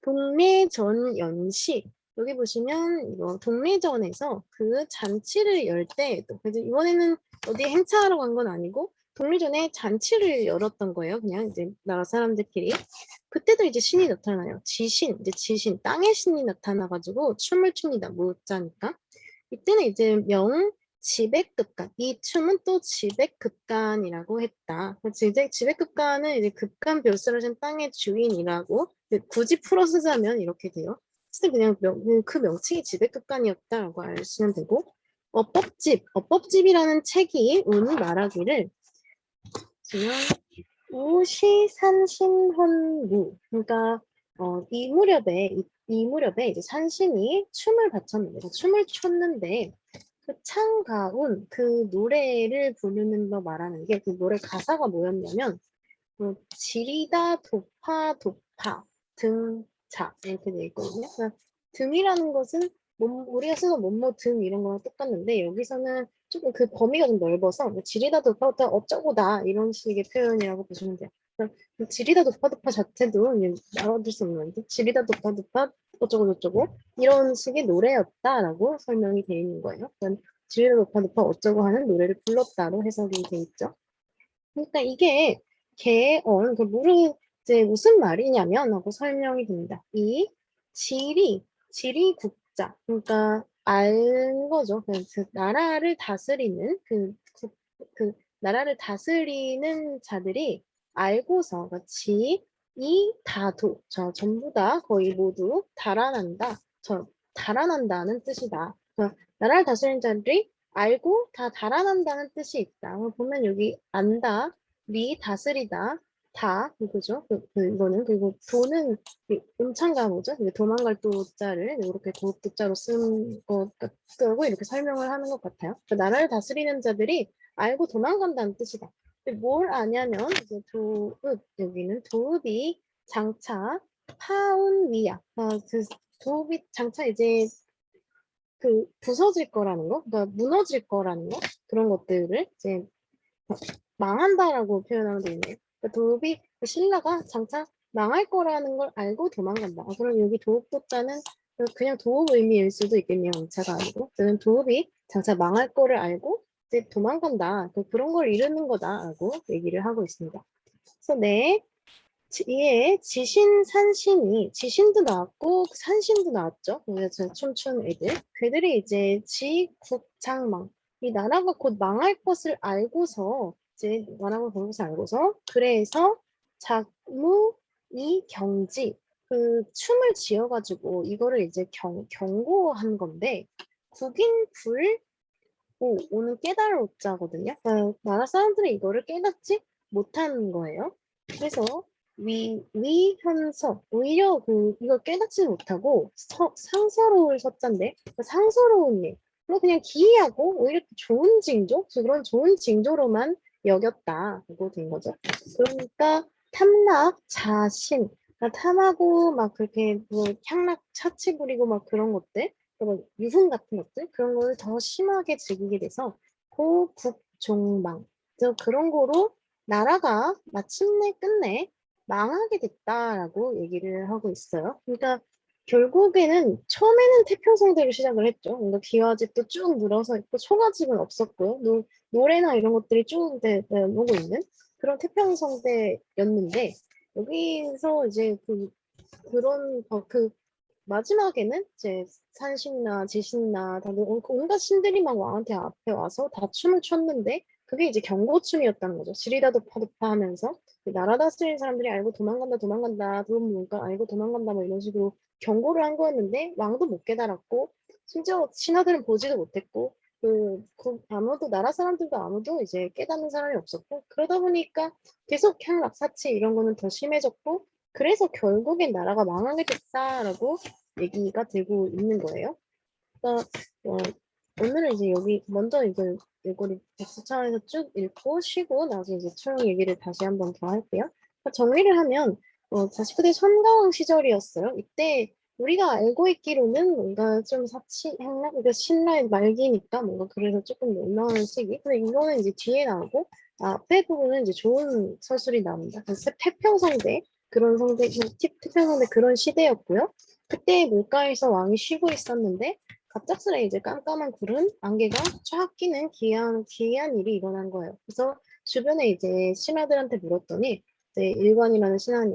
동례전연시. 여기 보시면 이거 동례전에서 그 잔치를 열 때, 이번에는 어디 행차하러 간 건 아니고 동례전에 잔치를 열었던 거예요. 그냥 이제 나라 사람들끼리. 그때도 이제 신이 나타나요. 지신, 땅의 신이 나타나가지고 춤을 춥니다. 무자니까. 이때는 이제 지백급간, 이 춤은 또 지백급간이라고 했다. 지백급간은 이제 급간 벼슬을 진 땅의 주인이라고 굳이 풀어 쓰자면 이렇게 돼요. 진짜 그냥 그 명칭이 지백급간이었다라고 아시면 되고, 어법집이라는 책이 오늘 말하기를 보면 우시산신헌무, 그러니까 이 무렵에 이제 산신이 춤을 바쳤는데, 춤을 췄는데 그 창가운 그 노래를 부르는 거 말하는 게 그 노래 가사가 뭐였냐면 지리다 도파 등자 이렇게 돼 있거든요. 그러니까 등이라는 것은 우리가 쓰는 뭐뭐 등 이런 거랑 똑같는데 여기서는 조금 그 범위가 좀 넓어서 지리다 도파 어쩌고다 이런 식의 표현이라고 보시면 돼요. 그러니까 지리다 도파 자체도 알아둘 수 없는 건데 지리다 도파 어쩌고 저쩌고 이런 식의 노래였다라고 설명이 되어 있는 거예요. 그러니까 지리다 도파 어쩌고 하는 노래를 불렀다로 해석이 돼 있죠. 그러니까 이게 개언, 이제 무슨 말이냐면 하고 설명이 됩니다. 이 지리 국자, 그러니까 알 거죠. 그 나라를 다스리는 나라를 다스리는 자들이 알고서 전부 다 거의 모두 달아난다. 달아난다는 뜻이다. 그러니까 나라를 다스리는 자들이 알고 다 달아난다는 뜻이 있다. 보면 여기 안다, 다스리다, 이거죠. 이거는 그리고 도는 음창가 뭐죠? 도망갈 도자를 이렇게 도자로 쓴 것 같고 이렇게 설명을 하는 것 같아요. 나라를 다스리는 자들이 알고 도망간다는 뜻이다. 근데 뭘 아냐면 이제 여기는 도읍이 장차 파운위야. 그 도읍이 장차 이제 부서질 거라는 거, 그러니까 무너질 거라는 거, 그런 것들을 이제 망한다라고 표현하면 되겠네요. 그러니까 신라가 장차 망할 거라는 걸 알고 도망간다. 그럼 여기 도읍도자는 그냥 도읍 의미일 수도 있겠네요. 영차가 아니고. 저는 도읍이 장차 망할 거를 알고 이제 도망간다. 그런 걸 이루는 거다라고 얘기를 하고 있습니다. 그래서 뒤에 지신도 나왔고 산신도 나왔죠. 그래서 춤춘 애들. 그들이 이제 지국장망. 이 나라가 곧 망할 것을 알고서 이제 나라가 망할 것을 알고서 그래서 작무 이 경지 그 춤을 지어가지고 이거를 이제 경고한 건데 국인불 오는 깨달을 오자거든요. 그러니까 나라 사람들이 이거를 깨닫지 못하는 거예요. 그래서 위현서 오히려 이걸 깨닫지 못하고 상서로울 서자인데 상서로운 일 그냥 기이하고 오히려 좋은 징조 그런 좋은 징조로만 여겼다고 된 거죠. 그러니까 탐락 자신 그러니까 탐하고 막 그렇게 뭐 향락 차치 부리고 막 그런 것들 그리고 유흥 같은 것들 그런 걸 더 심하게 즐기게 돼서 고국종망 그런 거로 나라가 마침내 끝내 망하게 됐다라고 얘기를 하고 있어요. 그러니까 결국에는 처음에는 태평성대로 시작을 했죠. 뭔가 기와집도 쭉 늘어서 있고 초가집은 없었고요. 노래나 이런 것들이 쭉 오고 있는 그런 태평성대였는데 여기서 이제 그런 마지막에는 이제 산신나 지신나 다들 온갖 신들이 막 왕한테 앞에 와서 다 춤을 췄는데 그게 이제 경고춤이었다는 거죠. 지리다 도파도파 하면서 나라 다스리는 사람들이 알고 도망간다 그런 뭔가 알고 도망간다 뭐 이런 식으로 경고를 한 거였는데 왕도 못 깨달았고 심지어 신하들은 보지도 못했고 아무도 나라 사람들도 아무도 이제 깨닫는 사람이 없었고 그러다 보니까 계속 향락사치 이런 거는 더 심해졌고 그래서 결국엔 나라가 망하게 됐다라고 얘기가 되고 있는 거예요. 그러니까 오늘은 이제 여기 먼저 이거를 백수 차원에서 쭉 읽고 쉬고 나중에 이제 총 얘기를 다시 한번 더 할게요. 그러니까 정리를 하면 49대 선가왕 시절이었어요. 이때 우리가 알고 있기로는 뭔가 좀 그러니까 신라의 말기니까 뭔가 그래서 조금 놀라운 시기. 근데 이거는 이제 뒤에 나오고 앞에 부분은 이제 좋은 서술이 나옵니다. 그래서 태평성대 그런 태평성대 그런 시대였고요. 그때 물가에서 왕이 쉬고 있었는데 갑작스레 이제 깜깜한 구름 안개가 쫙 끼는 기이한 일이 일어난 거예요. 그래서 주변에 이제 신하들한테 물었더니 이제 일관이라는 신하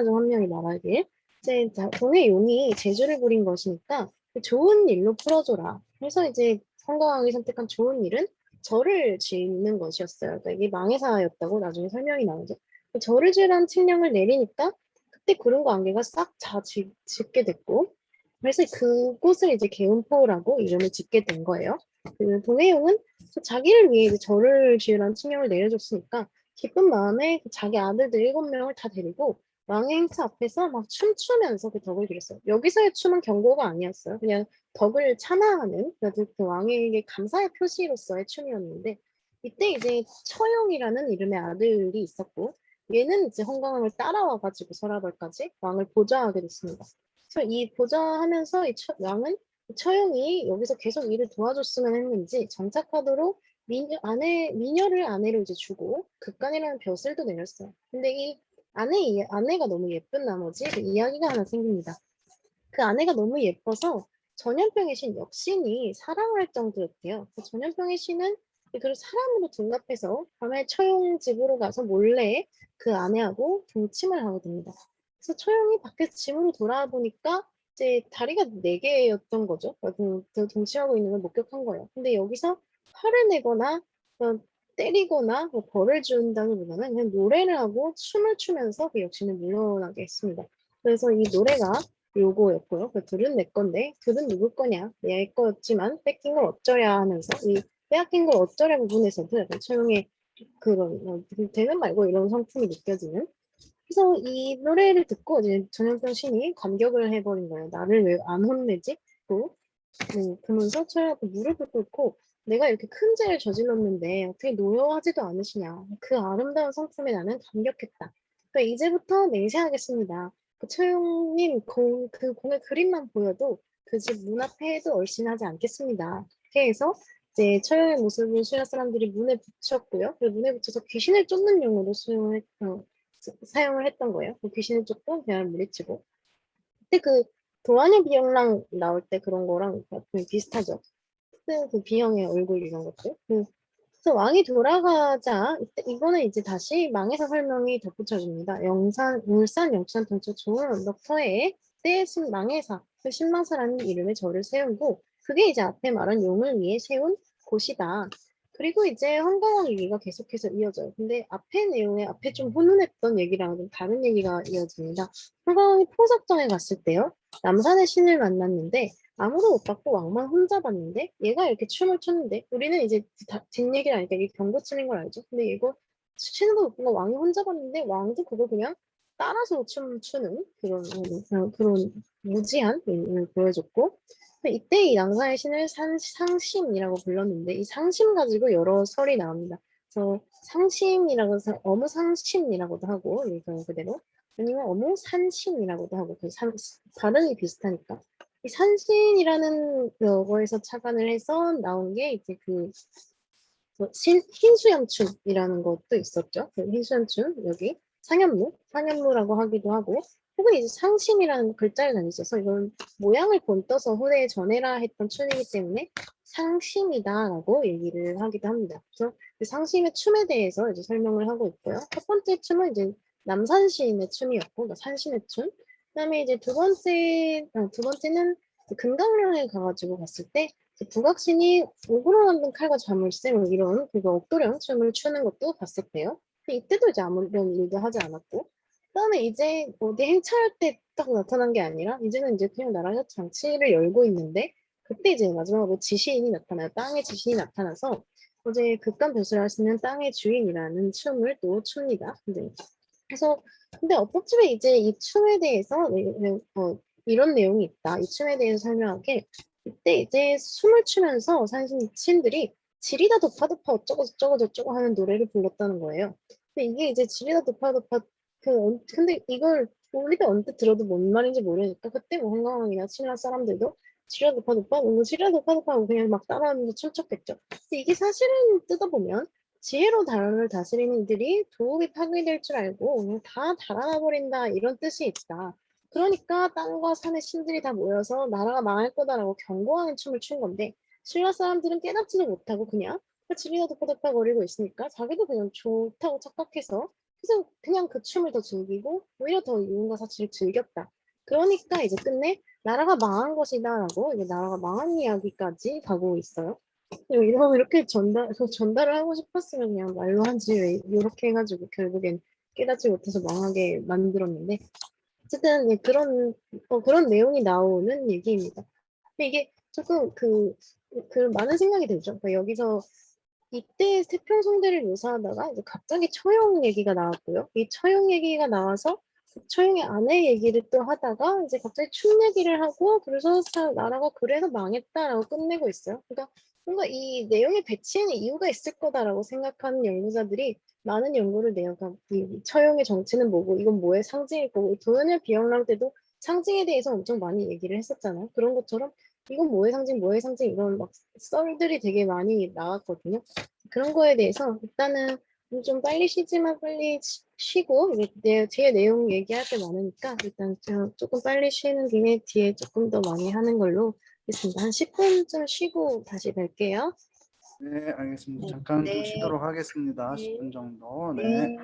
중 한 명이 말하길 이제 동해 용이 재주를 부린 것이니까 좋은 일로 풀어줘라. 그래서 이제 성가왕이 선택한 좋은 일은 절을 짓는 것이었어요. 그러니까 이게 망해사였다고 나중에 설명이 나오죠. 절을 지으라는 칙령을 내리니까 그때 구름과 안개가 싹 다 짓게 됐고 그래서 그곳을 이제 개운포라고 이름을 짓게 된 거예요. 그 동해용은 자기를 위해 이제 절을 지으라는 칙령을 내려줬으니까 기쁜 마음에 자기 아들들 7명을 다 데리고 왕의 행차 앞에서 막 춤추면서 그 덕을 빌었어요. 여기서의 춤은 경고가 아니었어요. 그냥 덕을 찬양하는 그 왕에게 감사의 표시로서의 춤이었는데 이때 이제 처용이라는 이름의 아들이 있었고 얘는 이제 홍강왕을 따라와가지고 설화벌까지 왕을 보좌하게 됐습니다. 그래서 이 보좌하면서 왕은 처용이 여기서 계속 일을 도와줬으면 했는지 정착하도록 미녀를 아내로 이제 주고 극간이라는 벼슬도 내렸어요. 근데 이 아내가 너무 예쁜 나머지 그 이야기가 하나 생깁니다. 그 아내가 너무 예뻐서 전염병의 신 역신이 사랑할 정도였대요. 그 전염병의 신은 그걸 사람으로 둔갑해서 밤에 처용 집으로 가서 몰래 그 아내하고 동침을 하게 됩니다. 그래서 처용이 밖에서 집으로 돌아와 보니까 이제 다리가 4개였던 거죠. 그 동침하고 있는 걸 목격한 거예요. 근데 여기서 화를 내거나 때리거나 뭐 벌을 준다기보다는 그냥 노래를 하고 춤을 추면서 그 역신을 물러나게 했습니다. 그래서 이 노래가 요거였고요. 그 둘은 내 건데 둘은 누구 거냐? 내 거였지만 뺏긴 걸 어쩌랴 하면서 이 빼앗긴 걸 어쩌랴 부분에서도 약간 처용의 그런 되는 말고 이런 성품이 느껴지는. 그래서 이 노래를 듣고 이제 전염병 신이 감격을 해버린 거예요. 나를 왜 안 혼내지? 또 그러면서 처형하고 무릎을 꿇고 내가 이렇게 큰 죄를 저질렀는데 어떻게 노여하지도 않으시냐. 그 아름다운 성품에 나는 감격했다. 그러니까 이제부터 맹세하겠습니다. 그 처형님 그 공의 그림만 보여도 그 집 문 앞에도 얼씬하지 않겠습니다. 이렇게 해서 이제 처형의 모습을 신라 사람들이 문에 붙였고요. 그 문에 붙여서 귀신을 쫓는 용으로 사용을 했던 거예요. 그 귀신을 쫓고 그냥 물리치고. 그때 그 도안의 비영랑 나올 때 그런 거랑 좀 비슷하죠. 그 비형의 얼굴 이런 것들. 그래서 왕이 돌아가자 이거는 이제 다시 망해사 설명이 덧붙여줍니다. 울산 영천 동쪽 좋은 언덕터에 떼신 망해사, 그 신망사라는 이름의 절을 세우고 그게 이제 앞에 말한 용을 위해 세운 곳이다. 그리고 이제 황당한 얘기가 계속해서 이어져요. 근데 앞에 좀 훈훈했던 얘기랑 좀 다른 얘기가 이어집니다. 황당이 포석정에 갔을 때요. 남산의 신을 만났는데 아무도 못 봤고 왕만 혼자 봤는데 얘가 이렇게 춤을 췄는데 우리는 이제 뒷얘기를 아니까 이게 경고 치는 걸 알죠. 근데 이거 추는 거 못 본 거 왕이 혼자 봤는데 왕도 그거 그냥 따라서 춤추는 그런 무지한 을 보여줬고 이때 이 낭사의 신을 상심이라고 불렀는데 이 상심 가지고 여러 설이 나옵니다. 그래서 상심이라고 해서 어무상심이라고도 하고 이거 그대로 아니면 어무산심이라고도 하고 발음이 비슷하니까 이 산신이라는 거에서 착안을 해서 나온 게 이제 흰수염춘이라는 것도 있었죠. 그 흰수염춘 여기 상현무라고 하기도 하고 혹은 이제 상심이라는 글자를 다있어서 이건 모양을 본떠서 후대에 전해라 했던 춘이기 때문에 상심이다라고 얘기를 하기도 합니다. 그래서 그 상심의 춤에 대해서 이제 설명을 하고 있고요. 첫 번째 춤은 이제 남산시인의 춤이었고, 그러니까 산신의 춤. 그다음에 이제 두 번째는 금강령에 가가지고 봤을 때 북악신이 옥으로 만든 칼과 자물쇠 뭐 이런 억도령 춤을 추는 것도 봤었대요. 근데 이때도 이제 아무런 일도 하지 않았고 그다음에 이제 어디 행차할 때 딱 나타난 게 아니라 이제는 이제 그냥 나라에서 장치를 열고 있는데 그때 이제 마지막으로 지신이 나타나요. 땅의 지신이 나타나서 어제 극간벼슬을 할 수 있는 땅의 주인이라는 춤을 또 춥니다. 그래서 근데 어떻게 이제 이 춤에 대해서 이런 내용이 있다. 이 춤에 대해서 설명하게 이때 이제 춤을 추면서 산신들이 지리다 도파도파 어쩌고 저쩌고 저쩌고 하는 노래를 불렀다는 거예요. 근데 이게 이제 지리다 도파도파 근데 이걸 우리가 언뜻 들어도 뭔 말인지 모르니까 그때 뭐 한강이나 신라 사람들도 지리야 높아 높아 뭐 지리야 높아 높아 하고 그냥 막 따라하면서 춤췄겠죠. 근데 이게 사실은 뜯어보면 지혜로 나라를 다스리는 이들이 도읍이 파괴될 줄 알고 그냥 다 달아나 버린다 이런 뜻이 있다. 그러니까 땅과 산의 신들이 다 모여서 나라가 망할 거다라고 경고하는 춤을 춘 건데 신라 사람들은 깨닫지도 못하고 그냥 지리나 높아 높아 거리고 있으니까 자기도 그냥 좋다고 착각해서 그래서 그냥 그 춤을 더 즐기고 오히려 더 이윤과 사치를 즐겼다. 그러니까 이제 끝내 나라가 망한 것이다라고 이제 나라가 망한 이야기까지 가고 있어요. 이렇게 전달을 하고 싶었으면 그냥 말로 하지 왜 이렇게 해가지고 결국엔 깨닫지 못해서 망하게 만들었는데 어쨌든 예, 그런 내용이 나오는 얘기입니다. 근데 이게 조금 그 많은 생각이 들죠. 그러니까 여기서 이때 태평성대를 묘사하다가 이제 갑자기 처용 얘기가 나왔고요. 이 처용 얘기가 나와서 그 처용의 아내 얘기를 또 하다가 이제 갑자기 춤 얘기를 하고 그래서 나라가 그래서 망했다라고 끝내고 있어요. 그러니까 뭔가 이 내용의 배치에는 이유가 있을 거다라고 생각하는 연구자들이 많은 연구를 내요. 그러니까 이 처용의 정체는 뭐고 이건 뭐의 상징일 거고 도연의 비영랑 때도 상징에 대해서 엄청 많이 얘기를 했었잖아요. 그런 것처럼 이건 뭐의 상징, 뭐의 상징 이런 막 썰들이 되게 많이 나왔거든요. 그런 거에 대해서 일단은 좀 빨리 쉬지만 빨리 쉬고 이제 제 내용 얘기할 게 많으니까 일단 제가 조금 빨리 쉬는 김에 뒤에 조금 더 많이 하는 걸로 하겠습니다. 한 10분쯤 쉬고 다시 뵐게요. 네, 알겠습니다. 네. 잠깐 좀 네. 쉬도록 하겠습니다. 네. 10분 정도. 네. 네.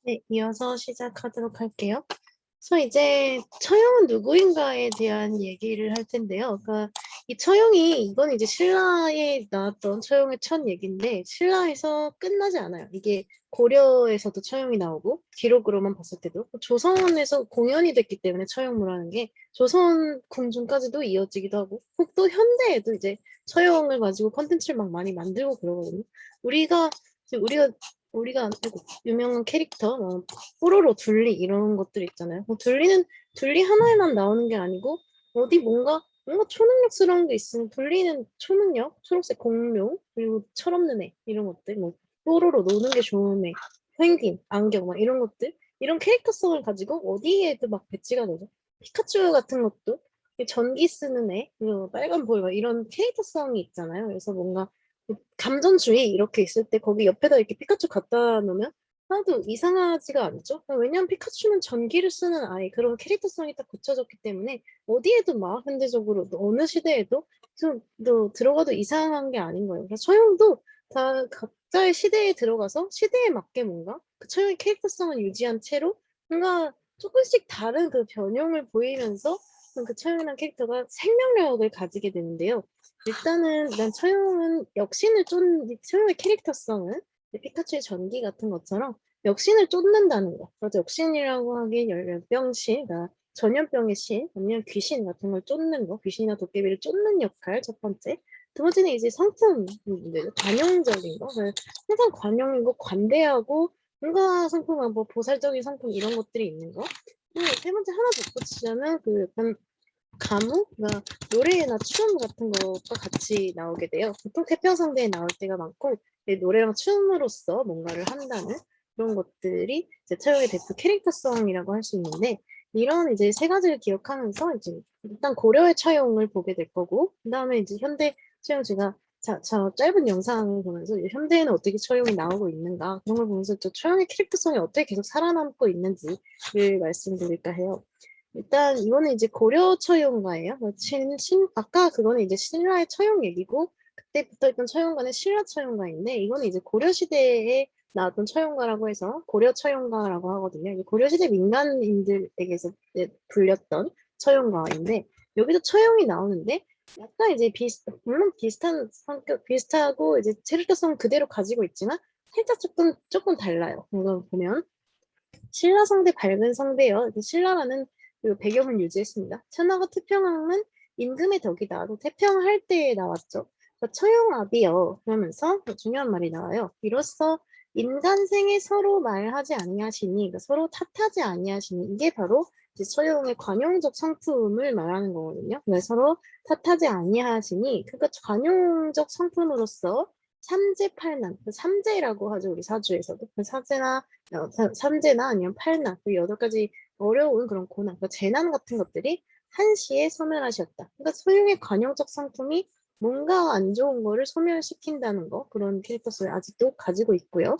네, 이어서 시작하도록 할게요. 그래서 이제 처용은 누구인가에 대한 얘기를 할 텐데요. 그러니까 이 처용이 이건 이제 신라에 나왔던 처용의 첫 얘기인데 신라에서 끝나지 않아요. 이게 고려에서도 처용이 나오고 기록으로만 봤을 때도 조선에서 공연이 됐기 때문에 처용무라는 게 조선 궁중까지도 이어지기도 하고 혹 또 현대에도 이제 처용을 가지고 컨텐츠를 막 많이 만들고 그러거든요. 우리가 우리가 우리가 아이고, 유명한 캐릭터 뽀로로, 둘리 이런 것들 있잖아요. 둘리는 둘리 하나에만 나오는 게 아니고 어디 뭔가 초능력스러운 게 있으면 둘리는 초능력, 초록색 공룡 그리고 철없는 애 이런 것들 뭐 뽀로로 노는 게 좋은 애, 펭귄, 안경 막 이런 것들 이런 캐릭터성을 가지고 어디에도 막 배치가 되죠. 피카츄 같은 것도 전기 쓰는 애, 그리고 빨간 볼 막 이런 캐릭터성이 있잖아요. 그래서 뭔가 감전주의 이렇게 있을 때 거기 옆에다 이렇게 피카츄 갖다 놓으면 하나도 이상하지가 않죠. 왜냐하면 피카츄는 전기를 쓰는 아이 그런 캐릭터성이 딱 굳혀졌기 때문에 어디에도 막 현대적으로 어느 시대에도 또 들어가도 이상한 게 아닌 거예요. 그래서 처형도 다 각자의 시대에 들어가서 시대에 맞게 뭔가 그 처형의 캐릭터성을 유지한 채로 뭔가 조금씩 다른 그 변형을 보이면서 그 처형이라는 캐릭터가 생명력을 가지게 되는데요. 일단은 난 처형은 처형의 캐릭터성은 피카츄의 전기 같은 것처럼 역신을 쫓는다는 거. 그래서 역신이라고 하기엔 열병신, 그러니까 전염병의 신, 아니면 귀신 같은 걸 쫓는 거, 귀신이나 도깨비를 쫓는 역할 첫 번째. 두 번째는 이제 성품 문제죠. 관용적인 거. 항상 관용이고 관대하고 뭔가 성품, 뭐 보살적인 성품 이런 것들이 있는 거. 그리고 세 번째 하나 덧붙이자면 그 약간 가무? 그러니까 노래나 춤 같은 것과 같이 나오게 돼요. 보통 태평성대에 나올 때가 많고 노래랑 춤으로써 뭔가를 한다는 그런 것들이 이제 처형의 대표 캐릭터성이라고 할 수 있는데 이런 이제 세 가지를 기억하면서 이제 일단 고려의 처형을 보게 될 거고 그다음에 이제 현대 처형 제가 짧은 영상을 보면서 이제 현대에는 어떻게 처형이 나오고 있는가 그런 걸 보면서 또 처형의 캐릭터성이 어떻게 계속 살아남고 있는지를 말씀드릴까 해요. 일단 이거는 이제 고려 처용가예요. 아까 그거는 이제 신라의 처용 얘기고 그때부터 있던 처용가는 신라 처용가인데 이거는 이제 고려 시대에 나왔던 처용가라고 해서 고려 처용가라고 하거든요. 고려 시대 민간인들에게서 불렸던 처용가인데 여기도 처용이 나오는데 약간 이제 물론 비슷한 성격 비슷하고 이제 캐릭터성 그대로 가지고 있지만 살짝 조금 달라요. 이거 보면 신라 성대 밝은 성대요. 신라라는 그 배경을 유지했습니다. 천하가 태평함은 임금의 덕이다. 또 태평할 때 나왔죠. 처용아비여 그러면서 중요한 말이 나와요. 이로써 인간생에 서로 말하지 아니하시니, 그러니까 서로 탓하지 아니하시니, 이게 바로 이제 처용의 관용적 성품을 말하는 거거든요. 그래서 서로 탓하지 아니하시니, 그러니까 관용적 성품으로서 삼재팔난, 그 삼재라고 하죠, 우리 사주에서도. 그 삼재나 아니면 팔난, 그 8가지 어려운 그런 고난, 그 재난 같은 것들이 한시에 소멸하셨다. 그러니까 소용의 관용적 성품이 뭔가 안 좋은 거를 소멸시킨다는 거, 그런 캐릭터성을 아직도 가지고 있고요.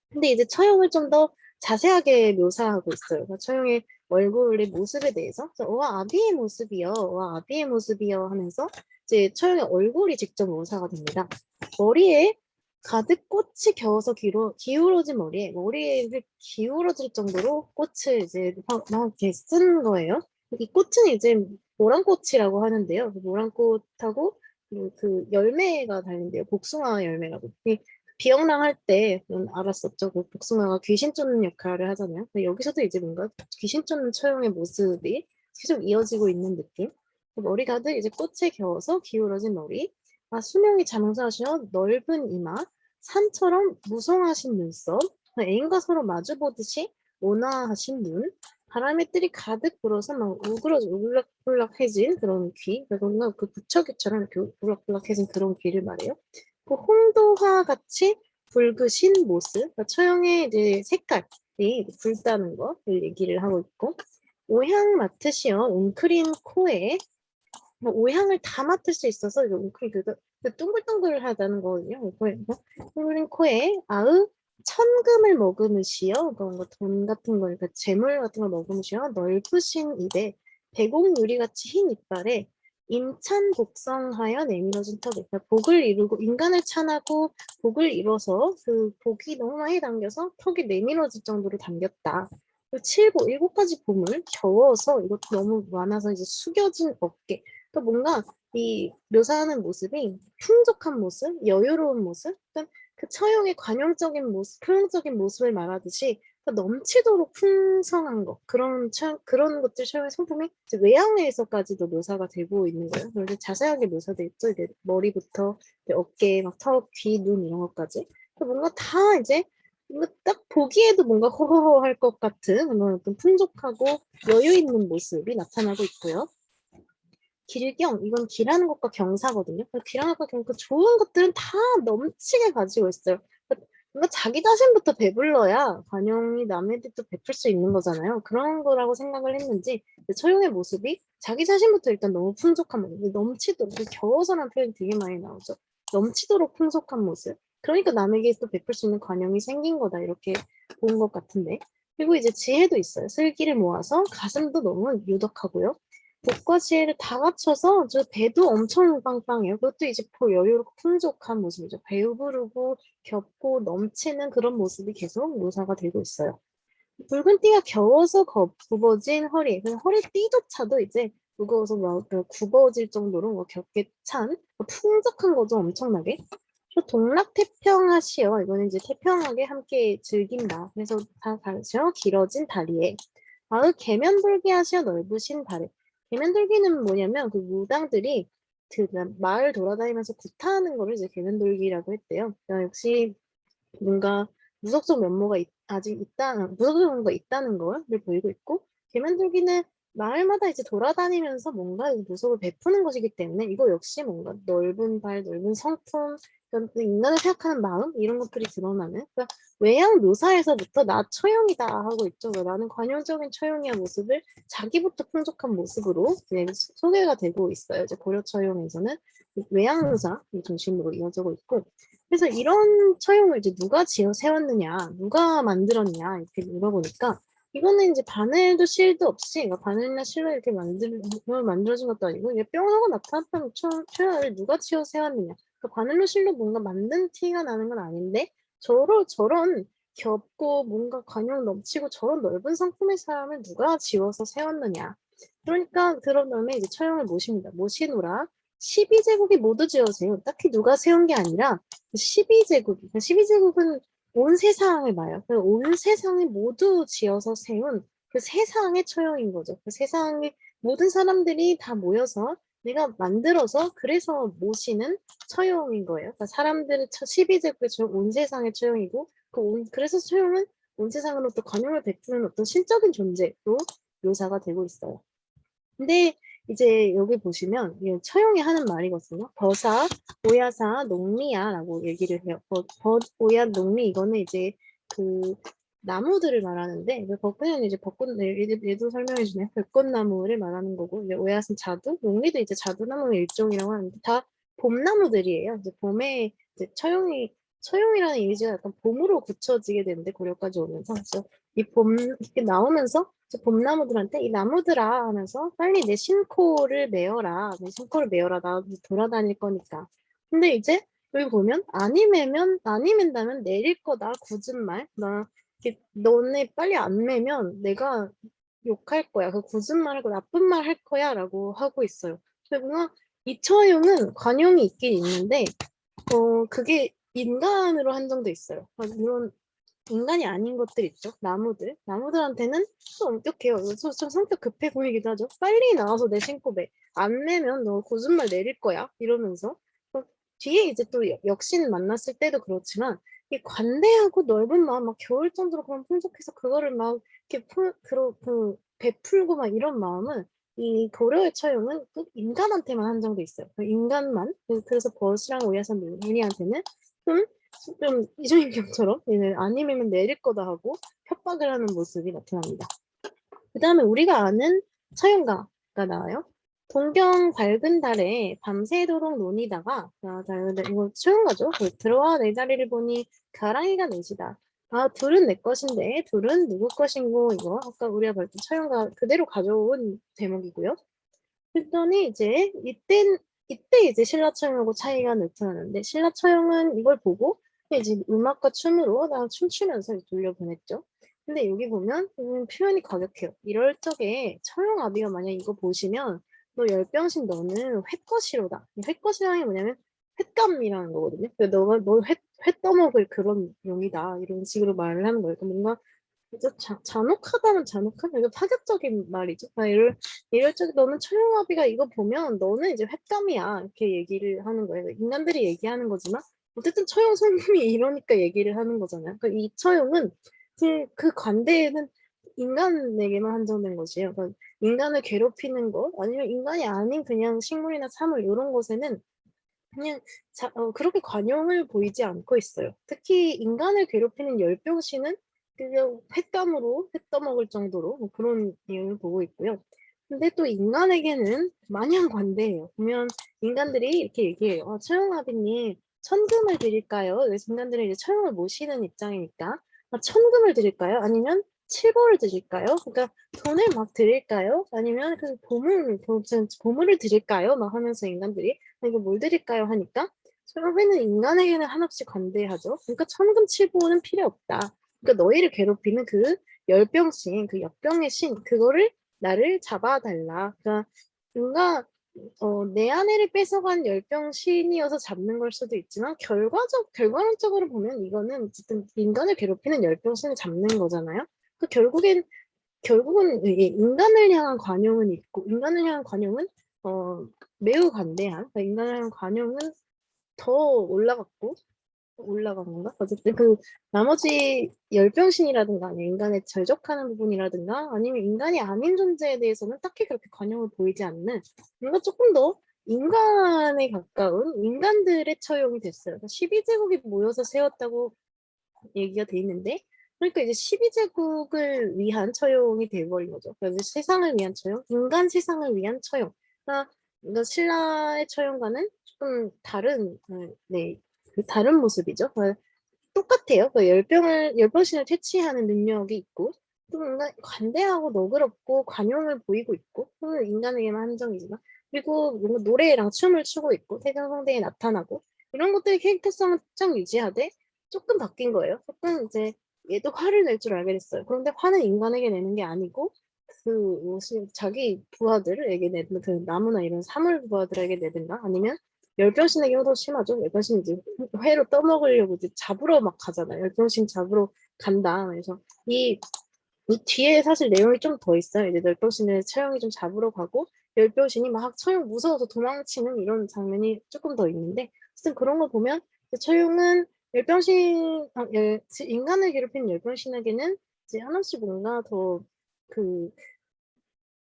근데 이제 처용을 좀 더 자세하게 묘사하고 있어요. 그러니까 처용의 얼굴의 모습에 대해서. 그래서 와, 아비의 모습이요. 와, 아비의 모습이요 하면서 이제 처용의 얼굴이 직접 묘사가 됩니다. 머리에 가득 꽃이 겨워서 기울어진 머리를 기울어질 정도로 꽃을 이제 막 이렇게 쓴 거예요. 이 꽃은 이제 모란꽃이라고 하는데요. 그 모란꽃하고 그 열매가 달린대요. 복숭아 열매라고. 비영랑할 때 알았었죠. 그 복숭아가 귀신 쫓는 역할을 하잖아요. 근데 여기서도 이제 뭔가 귀신 쫓는 처형의 모습이 계속 이어지고 있는 느낌. 머리 가득 이제 꽃에 겨워서 기울어진 머리. 아, 수명이 장사하셔 넓은 이마. 산처럼 무성하신 눈썹. 애인과 서로 마주보듯이 온화하신 눈. 바람의 뜰이 가득 불어서 막 울락불락해진 그런 귀. 그러니까 그 부처귀처럼 이렇게 울락불락해진 그런 귀를 말해요. 그 홍도화 같이 붉으신 모습, 그러니까 처형의 이제 색깔이 붉다는 거를 얘기를 하고 있고, 오향 맡으시어 웅크린 코에, 오향을 다 맡을 수 있어서 이거 웅크린 그 둥글둥글하다는 거거든요. 둥글린 코에 아으 천금을 머금으시어 그런 거 돈 같은 거, 그러니까 재물 같은 걸 머금으시어 넓으신 입에 배곡 유리같이 흰 이빨에 임찬 복성하여 내밀어진 턱에, 그러니까 복을 이루고 인간을 찬하고 복을 이뤄서 그 복이 너무 많이 담겨서 턱이 내밀어질 정도로 담겼다. 그 칠복 7가지 봄을 겨워서 이것도 너무 많아서 이제 숙여진 어깨. 또 뭔가 이 묘사하는 모습이 풍족한 모습, 여유로운 모습, 그 처형의 관용적인 모습, 표현적인 모습을 말하듯이 넘치도록 풍성한 것, 그런 것들 처형의 성품이 이제 외양에서까지도 묘사가 되고 있는 거예요. 그래서 자세하게 묘사돼 있죠. 이제 머리부터 이제 어깨, 막 턱, 귀, 눈 이런 것까지. 뭔가 다 이제 딱 보기에도 뭔가 호호호 할 것 같은 그런 어떤 풍족하고 여유 있는 모습이 나타나고 있고요. 길경, 이건 기라는 것과 경사거든요. 기라는 것과 경사, 좋은 것들은 다 넘치게 가지고 있어요. 뭔가 자기 자신부터 배불러야 관용이 남에게도 베풀 수 있는 거잖아요. 그런 거라고 생각을 했는지 처용의 모습이 자기 자신부터 일단 너무 풍족한 모습, 넘치도록, 겨워서라는 표현이 되게 많이 나오죠. 넘치도록 풍족한 모습. 그러니까 남에게 또 베풀 수 있는 관용이 생긴 거다 이렇게 본 것 같은데. 그리고 이제 지혜도 있어요. 슬기를 모아서 가슴도 너무 유덕하고요. 복과 지혜를 다 갖춰서 저 배도 엄청 빵빵해요. 그것도 이제 여유롭고 풍족한 모습이죠. 배부르고 겹고 넘치는 그런 모습이 계속 묘사가 되고 있어요. 붉은 띠가 겨워서 굽어진 허리, 허리띠조차도 이제 무거워서 막 굽어질 정도로 뭐 겹게 찬 풍족한 거죠, 엄청나게. 또 동락태평하시어, 이거는 이제 태평하게 함께 즐긴다. 그래서 다 가르쳐 길어진 다리에. 마을 계면돌기하시어 넓으신 발에. 계면돌기는 뭐냐면 그 무당들이 그 마을 돌아다니면서 구타하는 거를 이제 계면돌기라고 했대요. 그러니까 역시 뭔가 무속적 면모가 무속적 면모가 있다는 걸 보이고 있고, 계면돌기는 마을마다 이제 돌아다니면서 뭔가 무속을 베푸는 것이기 때문에 이거 역시 뭔가 넓은 발, 넓은 성품, 그러니까 인간을 생각하는 마음 이런 것들이 드러나는, 그러니까 외양 묘사에서부터 나 처형이다 하고 있죠. 그러니까 나는 관용적인 처형이야 모습을 자기부터 풍족한 모습으로 이제 소개가 되고 있어요. 이제 고려 처형에서는 외양 묘사 중심으로 이어지고 있고, 그래서 이런 처형을 이제 누가 지어 세웠느냐, 누가 만들었냐 이렇게 물어보니까 이거는 이제 바늘도 실도 없이, 그러니까 바늘이나 실로 이렇게 만들어진 것도 아니고 이게 뿅 하고 나타났다는 처형을 누가 지어 세웠느냐. 그러니까 바늘로 실로 뭔가 만든 티가 나는 건 아닌데 저런 겹고 뭔가 관용 넘치고 저런 넓은 성품의 사람을 누가 지어서 세웠느냐. 그러니까 그런 다음에 이제 처형을 모시노라. 12제국이 모두 지어세요. 딱히 누가 세운 게 아니라 12제국, 12제국은 온 세상을 봐요. 온 세상을 모두 지어서 세운 그 세상의 처형인 거죠. 그 세상의 모든 사람들이 다 모여서 내가 만들어서 그래서 모시는 처형인 거예요. 그러니까 사람들의 12제국의 처형, 온 세상의 처형이고 그래서 처용은 온 세상으로 또 관용을 베푸는 어떤 신적인 존재로 묘사가 되고 있어요. 근데 이제 여기 보시면 이게 처용이 하는 말이거든요. 버사, 오야사, 농리야라고 얘기를 해요. 오야, 농리 이거는 이제 그 나무들을 말하는데 그냥 이제 얘도 설명해 주네. 벚꽃나무를 말하는 거고 이제 오야는 자두, 농리도 이제 자두나무의 일종이라고 하는데 다 봄나무들이에요. 이제 봄에 이제 처용이라는 이미지가 약간 봄으로 굳혀지게 되는데 고려까지 오면서 그래서 이 봄 이렇게 나오면서 봄나무들한테 이 나무들아 하면서 빨리 내 신코를 메어라. 내 신코를 메어라. 나 돌아다닐 거니까. 근데 이제 여기 보면 아니 맨다면 내릴 거다. 굳은 말. 너네 빨리 안 매면 내가 욕할 거야. 그 굳은 말 하고 나쁜 말 할 거야. 라고 하고 있어요. 근데 뭔가 이 처용은 관용이 있긴 있는데 그게 인간으로 한정돼 있어요. 물론 인간이 아닌 것들 있죠. 나무들. 나무들한테는 좀 엄격해요. 좀 성격 급해 보이기도 하죠. 빨리 나와서 내 신고 매. 안 매면 너 거짓말 내릴 거야. 이러면서. 뒤에 이제 또 역신 만났을 때도 그렇지만 이 관대하고 넓은 마음, 막 겨울 정도로 그런 풍족해서 그거를 막 이렇게 베풀고 막 이런 마음은 이 고려의 처용은 꼭 인간한테만 한정돼 있어요. 인간만. 그래서 버스랑 오야산 논리한테는 좀 이중인격처럼 얘는 아니면 내릴 거다 하고 협박을 하는 모습이 나타납니다. 그 다음에 우리가 아는 서연가가 나와요. 동경 밝은 달에 밤새도록 논이다가 이거 서연가죠. 들어와 내 자리를 보니 가랑이가 넷이다. 아 둘은 내 것인데 둘은 누구 것인고 이거 아까 우리가 봤던 서연가 그대로 가져온 대목이고요. 그랬더니 이제 이때 이제 신라처형하고 차이가 나타나는데 신라처형은 이걸 보고 이제 음악과 춤으로 나 춤추면서 돌려보냈죠. 근데 여기 보면 표현이 과격해요. 이럴 적에 처형아비가 만약 이거 보시면 너 열병신 너는 횟것이로다. 횟것이라는 게 뭐냐면 횟감이라는 거거든요. 그러니까 너가 회 떠먹을 그런 용이다. 이런 식으로 말을 하는 거예요. 그러니까 뭔가 진짜 잔혹하다면 잔혹한 이거 파격적인 말이죠. 이럴 적에 너는 처형아비가 이거 보면 너는 이제 횟감이야 이렇게 얘기를 하는 거예요. 인간들이 얘기하는 거지만 어쨌든 처형 손님이 이러니까 얘기를 하는 거잖아요. 그러니까 이 처형은 그 관대에는 인간에게만 한정된 것이에요. 그러니까 인간을 괴롭히는 것 아니면 인간이 아닌 그냥 식물이나 사물 이런 것에는 그냥 그렇게 관용을 보이지 않고 있어요. 특히 인간을 괴롭히는 열병신은 그냥 횟감으로 회 떠먹을 정도로 뭐 그런 내용을 보고 있고요. 근데 또 인간에게는 마냥 관대해요. 보면 인간들이 이렇게 얘기해요. 처형아비님 천금을 드릴까요? 그래서 인간들은 이제 처형을 모시는 입장이니까 천금을 드릴까요? 아니면 칠보를 드릴까요? 그러니까 돈을 막 드릴까요? 아니면 그 보물을 드릴까요? 막 하면서 인간들이 이거 뭘 드릴까요? 하니까 처음에는 인간에게는 한없이 관대하죠. 그러니까 천금칠보는 필요 없다. 그러니까 너희를 괴롭히는 그 열병신, 그 역병의 신, 그거를 나를 잡아달라. 그러니까 뭔가 내 아내를 뺏어간 열병신이어서 잡는 걸 수도 있지만 결과론적으로 보면 이거는 어쨌든 인간을 괴롭히는 열병신을 잡는 거잖아요. 그 결국은 이게 인간을 향한 관용은 있고 인간을 향한 관용은 매우 관대한 그러니까 인간을 향한 관용은 더 올라간 건가? 어쨌든 그 나머지 열병신이라든가 아니면 인간에 절적하는 부분이라든가 아니면 인간이 아닌 존재에 대해서는 딱히 그렇게 관용을 보이지 않는 뭔가 조금 더 인간에 가까운 인간들의 처용이 됐어요. 12제국이 모여서 세웠다고 얘기가 돼 있는데 그러니까 이제 12제국을 위한 처용이 돼버린 거죠. 그래서 세상을 위한 처용, 인간 세상을 위한 처용. 그러니까 신라의 처용과는 조금 다른, 네, 다른 모습이죠. 똑같아요. 열병신을 퇴치하는 능력이 있고, 또 뭔가 관대하고 너그럽고 관용을 보이고 있고, 또는 인간에게만 한정이지만, 그리고 뭔가 노래랑 춤을 추고 있고, 태경성대에 나타나고, 이런 것들의 캐릭터성을 쫙 유지하되, 조금 바뀐 거예요. 조금 이제 얘도 화를 낼 줄 알게 됐어요. 그런데 화는 인간에게 내는 게 아니고, 자기 부하들에게 내든, 그 나무나 이런 사물 부하들에게 내든가, 아니면 열병신에게 더 심하죠. 열병신 이제 회로 떠먹으려고 이제 잡으러 막 가잖아요. 열병신 잡으러 간다. 그래서 이 뒤에 사실 내용이 좀 더 있어요. 이제 열병신을 처형이 좀 잡으러 가고 열병신이 막 처형 무서워서 도망치는 이런 장면이 조금 더 있는데, 어쨌든 그런 거 보면 처형은 인간을 괴롭히는 열병신에게는 이제 하나씩 뭔가 더 그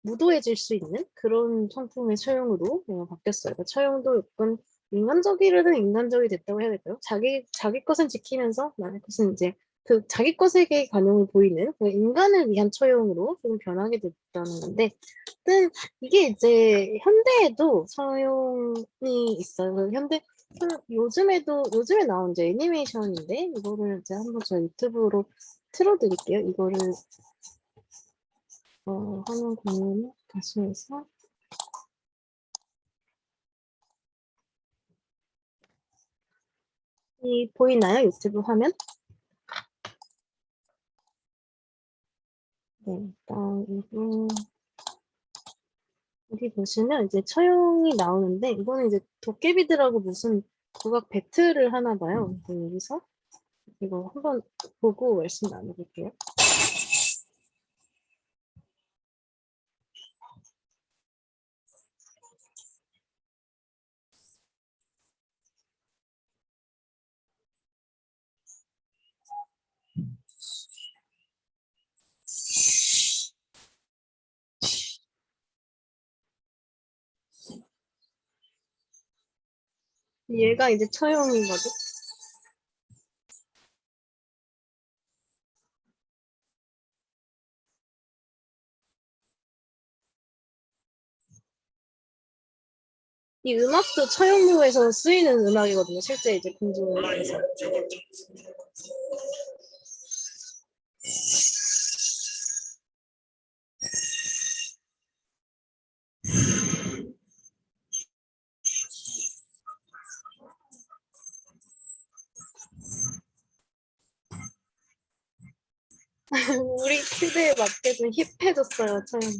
무도해질 수 있는 그런 성품의 처형으로 바뀌었어요. 그러니까 처형도 약간 인간적이려면 인간적이 됐다고 해야 될까요? 자기 것은 지키면서 남의 것은 이제 그 자기 것에게 관용을 보이는 그 인간을 위한 처형으로 좀 변하게 됐다는 건데, 하여튼 이게 이제 현대에도 처형이 있어요. 요즘에 나온 이제 애니메이션인데 이거를 이제 한번 저 유튜브로 틀어드릴게요. 이거를 화면 공유를 다시 해서 보이나요? 유튜브 화면? 네, 일단 여기 보시면 이제 처형이 나오는데 이거는 이제 도깨비들하고 무슨 국악 배틀을 하나 봐요. 여기서 이거 한번 보고 말씀 나눠볼게요. 얘가 이제 처형인 거죠. 이 음악도 처형무에서 쓰이는 음악이거든요. 실제 이제 공중에서. 우리 시대에 맞게 좀 힙해졌어요, 처형.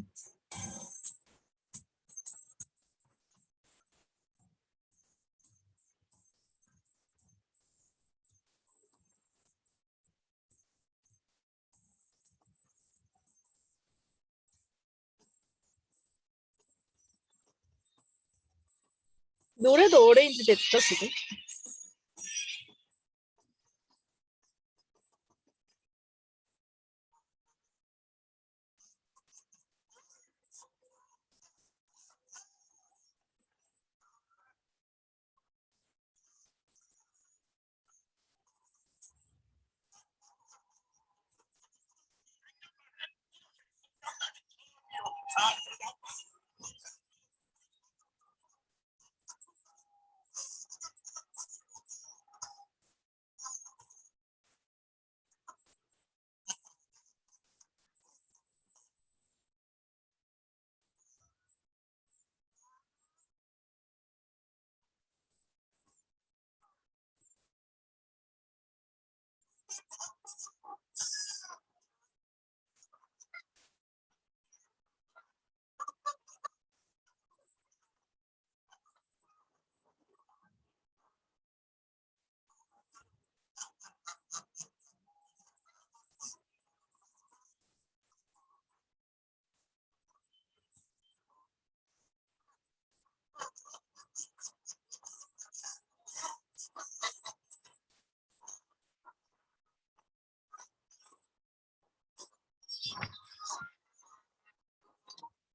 노래도 어레인지 됐죠, 지금?